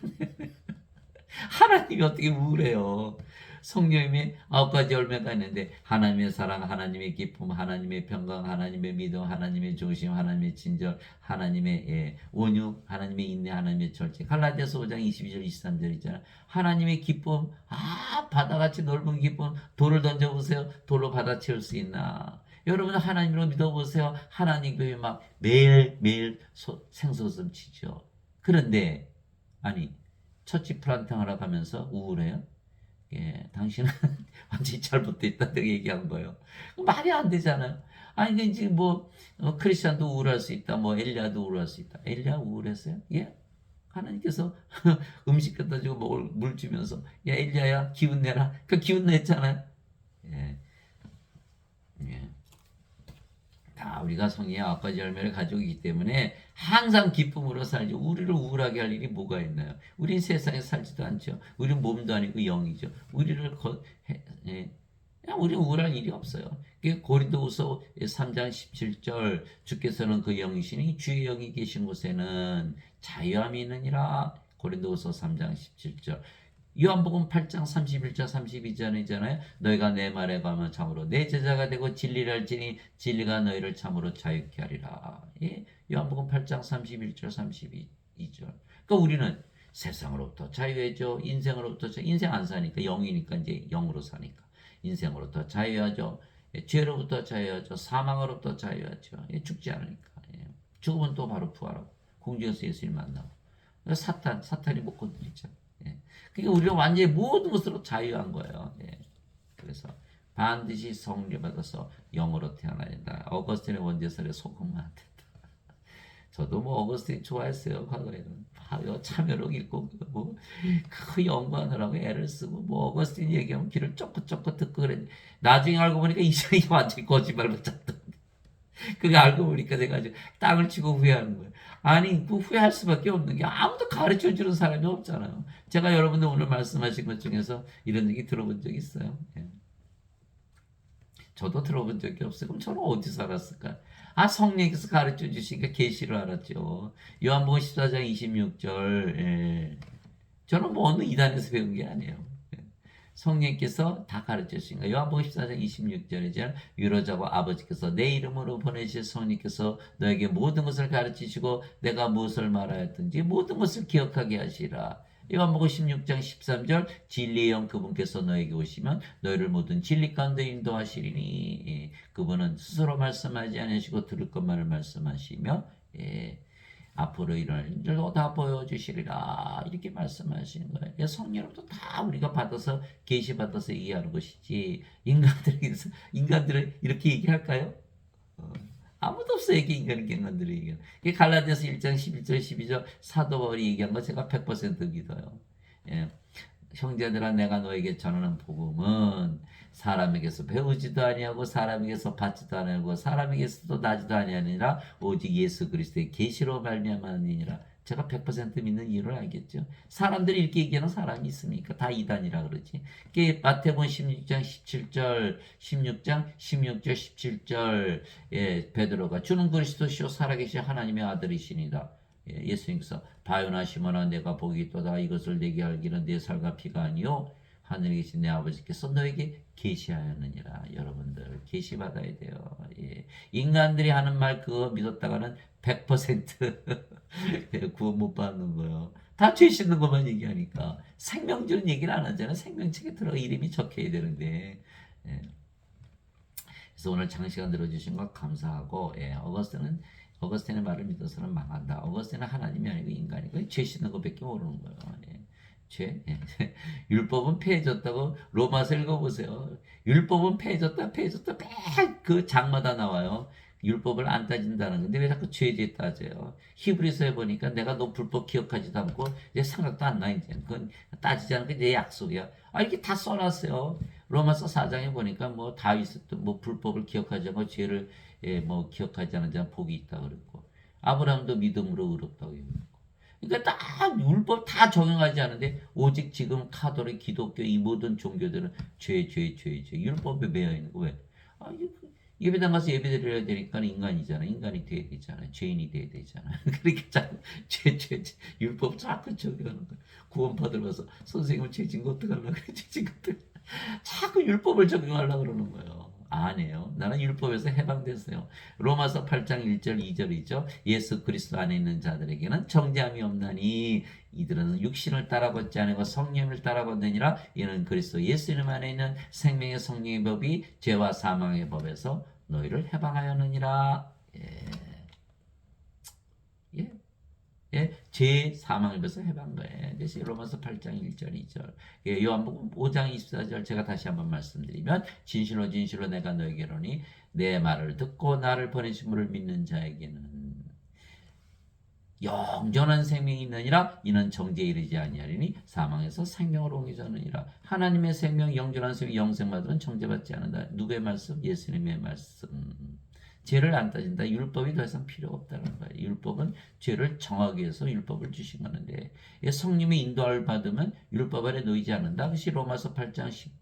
하나님이 어떻게 우울해요? 성령님이 9가지 열매가 있는데 하나님의 사랑, 하나님의 기쁨, 하나님의 평강, 하나님의 믿음, 하나님의 조심, 하나님의 친절, 하나님의 온유, 하나님의 인내, 하나님의 절제. 갈라디아서 5장 22절 23절 있잖아요. 하나님의 기쁨, 바다같이 넓은 기쁨. 돌을 던져보세요. 돌로 바다 채울 수 있나? 여러분 하나님으로 믿어보세요. 하나님께 막 매일매일 생소름 치죠. 그런데 아니 처치 플란팅 하러 가면서 우울해요? 당신은 완전히 잘못됐다고 얘기한 거예요. 말이 안 되잖아요. 아니 지금 크리스찬도 우울할 수 있다. 엘리야도 우울할 수 있다. 엘리야 우울했어요? 하나님께서 음식 갖다 주고 물 주면서 야 엘리야야 기운 내라. 그 기운 냈잖아요. 예. 다 우리가 성령의 9가지 열매를 가지고 있기 때문에 항상 기쁨으로 살죠. 우리를 우울하게 할 일이 뭐가 있나요? 우린 세상에 살지도 않죠. 우린 몸도 아니고 영이죠. 우리 우울할 일이 없어요. 고린도후서 3장 17절 주께서는 그 영이시니 주의 영이 계신 곳에는 자유함이 있느니라. 고린도후서 3장 17절. 요한복음 8장 31절 32절이잖아요. 너희가 내 말에 가면 참으로 내 제자가 되고 진리를 알지니 진리가 너희를 참으로 자유케 하리라. 요한복음 8장 31절 32절. 그러니까 우리는 세상으로부터 자유해져. 인생으로부터 인생 안 사니까 영이니까 이제 영으로 사니까 인생으로부터 자유하죠. 죄로부터 자유하죠. 사망으로부터 자유하죠. 죽지 않으니까. 죽으면 또 바로 부활하고 공중에서 예수님 만나고 사탄이 못 건드리죠. 그러니까 우리가 완전히 모든 것으로 자유한 거예요. 그래서 반드시 성령 받아서 영으로 태어나야 된다. 어거스틴의 원제설에 속으면 안 된다. 저도 어거스틴 좋아했어요. 과거에는 참여록 읽고 그 연구하느라고 애를 쓰고 어거스틴 얘기하면 귀를 쫓고 듣고 그랬는데 나중에 알고 보니까 이상이 완전히 거짓말 같았던. 그거 알고 보니까 내가 땅을 치고 후회하는 거예요. 아니, 후회할 수밖에 없는 게 아무도 가르쳐 주는 사람이 없잖아요. 제가 여러분들 오늘 말씀하신 것 중에서 이런 얘기 들어본 적 있어요. 저도 들어본 적이 없어요. 그럼 저는 어디서 알았을까? 성령께서 가르쳐 주시니까 계시로 알았죠. 요한복음 14장 26절. 저는 어느 이단에서 배운 게 아니에요. 성령께서 다 가르쳐 주신 거예요. 요한복음 14장 26절이죠. 유로자고 아버지께서 내 이름으로 보내실 성령께서 너에게 모든 것을 가르치시고 내가 무엇을 말하였든지 모든 것을 기억하게 하시라. 요한복음 16장 13절 진리의 영 그분께서 너에게 오시면 너희를 모든 진리 가운데 인도하시리니. 그분은 스스로 말씀하지 않으시고 들을 것만을 말씀하시며 앞으로 일어날 일들도 다 보여주시리라. 이렇게 말씀하시는 거예요. 성령으로부터 다 우리가 받아서 계시받아서 얘기하는 것이지 인간들은 이렇게 얘기할까요? 아무도 없어요. 인간들이 얘기하는. 갈라디아서 1장 11절 12절 사도 바울이 얘기한 거 제가 100% 믿어요. 형제들아 내가 너에게 전하는 복음은 사람에게서 배우지도 아니하고 사람에게서 받지도 아니하고 사람에게서도 나지도 아니하니라 오직 예수 그리스도의 계시로 말미암았느니라. 제가 100% 믿는 이유를 알겠죠. 사람들이 이렇게 얘기하는 사람이 있습니까? 다 이단이라 그러지. 마태복음 16장 17절, 16장 16절 17절 베드로가 주는 그리스도시요 살아계신 하나님의 아들이시니라. 예수님께서 바요나 시몬아 내가 복이 있도다 이것을 내게 알기는 내 살과 피가 아니요 하늘에 계신 내 아버지께서 너에게 계시하였느니라. 여러분들 계시 받아야 돼요. 인간들이 하는 말 그거 믿었다가는 100% 구원 못 받는 거예요. 다 죄 씻는 것만 얘기하니까 생명 주는 얘기를 안 하잖아요. 생명책에 들어가 이름이 적혀야 되는데. 그래서 오늘 장시간 들어주신 것 감사하고 어거스틴의 말을 믿어서는 망한다. 어거스틴은 하나님이 아니고 인간이고 죄 씻는 것밖에 모르는 거예요. 죄. 율법은 폐해졌다고 로마서 읽어보세요. 율법은 폐해졌다. 매일 그 장마다 나와요. 율법을 안 따진다는 건데 왜 자꾸 죄 따져요? 히브리서에 보니까 내가 너 불법 기억하지도 않고 이제 생각도 안 나 이제 그건 따지지 않는 게 내 약속이야. 이렇게 다 써놨어요. 로마서 4장에 보니까 뭐 다윗도 뭐 불법을 기억하지 않고 죄를 뭐 기억하지 않은 자는 복이 있다 그랬고 아브라함도 믿음으로 의롭다고 그랬고 그러니까 다 율법 다 적용하지 않은데 오직 지금 카톨릭 기독교 이 모든 종교들은 죄 율법에 매여 있는 거 왜? 예배당 가서 예배 드려야 되니까 인간이잖아. 인간이 돼야 되잖아. 죄인이 돼야 되잖아. 그렇게 자꾸 율법 자꾸 적용하는 거야. 구원 받으면서 선생님을 죄진 거 어떡하려고 그래. 죄진 것들. 자꾸 율법을 적용하려고 그러는 거예요. 안 해요. 나는 율법에서 해방됐어요. 로마서 8장 1절 2절이죠. 예수 그리스도 안에 있는 자들에게는 정죄함이 없나니 이들은 육신을 따라 걷지 않고 성령을 따라 걷느니라. 이는 그리스도 예수님 안에 있는 생명의 성령의 법이 죄와 사망의 법에서 너희를 해방하였느니라. 제 사망의 법에서 해방 거예요. 그래서 로마서 8장 1절 2절 요한복음 5장 24절 제가 다시 한번 말씀드리면 진실로 내가 너에게 이르노니 내 말을 듣고 나를 보내신 분을 믿는 자에게는 영전한 생명이 있느니라. 이는 정죄에 이르지 아니하리니 사망에서 생명으로 옮겨졌느니라. 하나님의 생명 영전한 생명 영생받으면 정죄받지 않는다. 누구의 말씀? 예수님의 말씀. 죄를 안 따진다. 율법이 더 이상 필요 없다는 거예요. 율법은 죄를 정하기 위해서 율법을 주신 거는데 성령의 인도를 받으면 율법 아래 놓이지 않는다. 그것이 로마서 8장 10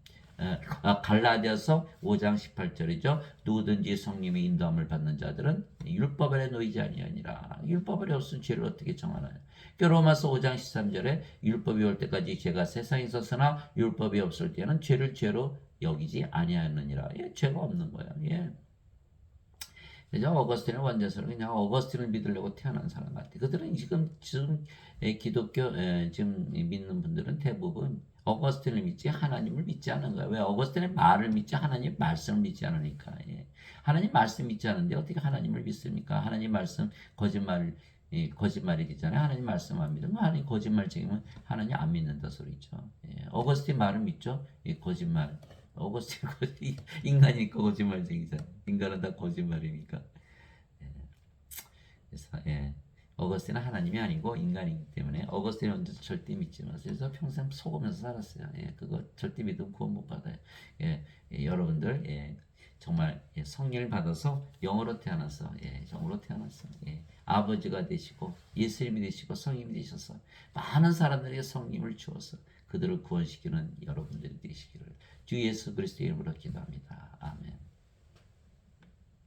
갈라디아서 5장 18절이죠. 누구든지 성령의 인도함을 받는 자들은 율법 아래 놓이지 아니하니라. 율법 아래 없으면 죄를 어떻게 정하나요? 로마서 5장 13절에 율법이 올 때까지 죄가 세상에 있었으나 율법이 없을 때는 죄를 죄로 여기지 아니하느니라. 죄가 없는 거예요. 그죠? 어거스틴의 원자서는 그냥 어거스틴을 믿으려고 태어난 사람 같아. 그들은 지금 기독교 지금 믿는 분들은 대부분 어거스틴을 믿지 하나님을 믿지 않는 거야. 왜? 어거스틴의 말을 믿지 하나님의 말씀을 믿지 않으니까. 하나님 말씀 믿지 않는데 어떻게 하나님을 믿습니까? 하나님 말씀 거짓말이잖아요. 하나님 말씀 안 믿으면 하나님 거짓말쟁이면 하나님 안 믿는다 소리죠. 어거스틴 말을 믿죠? 거짓말. 어거스틴 인간이니까 거짓말쟁이잖아. 인간은 다 거짓말이니까. 그래서 어거스틴은 하나님이 아니고 인간이기 때문에 어거스틴은 절대 믿지 마세요. 그래서 평생 속으면서 살았어요. 그거 절대 믿으면 구원 못 받아요. 여러분들 정말 성령을 받아서 영으로 태어나서 영으로 태어났어. 아버지가 되시고 예수님이 되시고 성님이 되셔서 많은 사람들에게 성님을 주어서 그들을 구원시키는 여러분들이 되시기를 주 예수 그리스도의 이름으로 기도합니다. 아멘.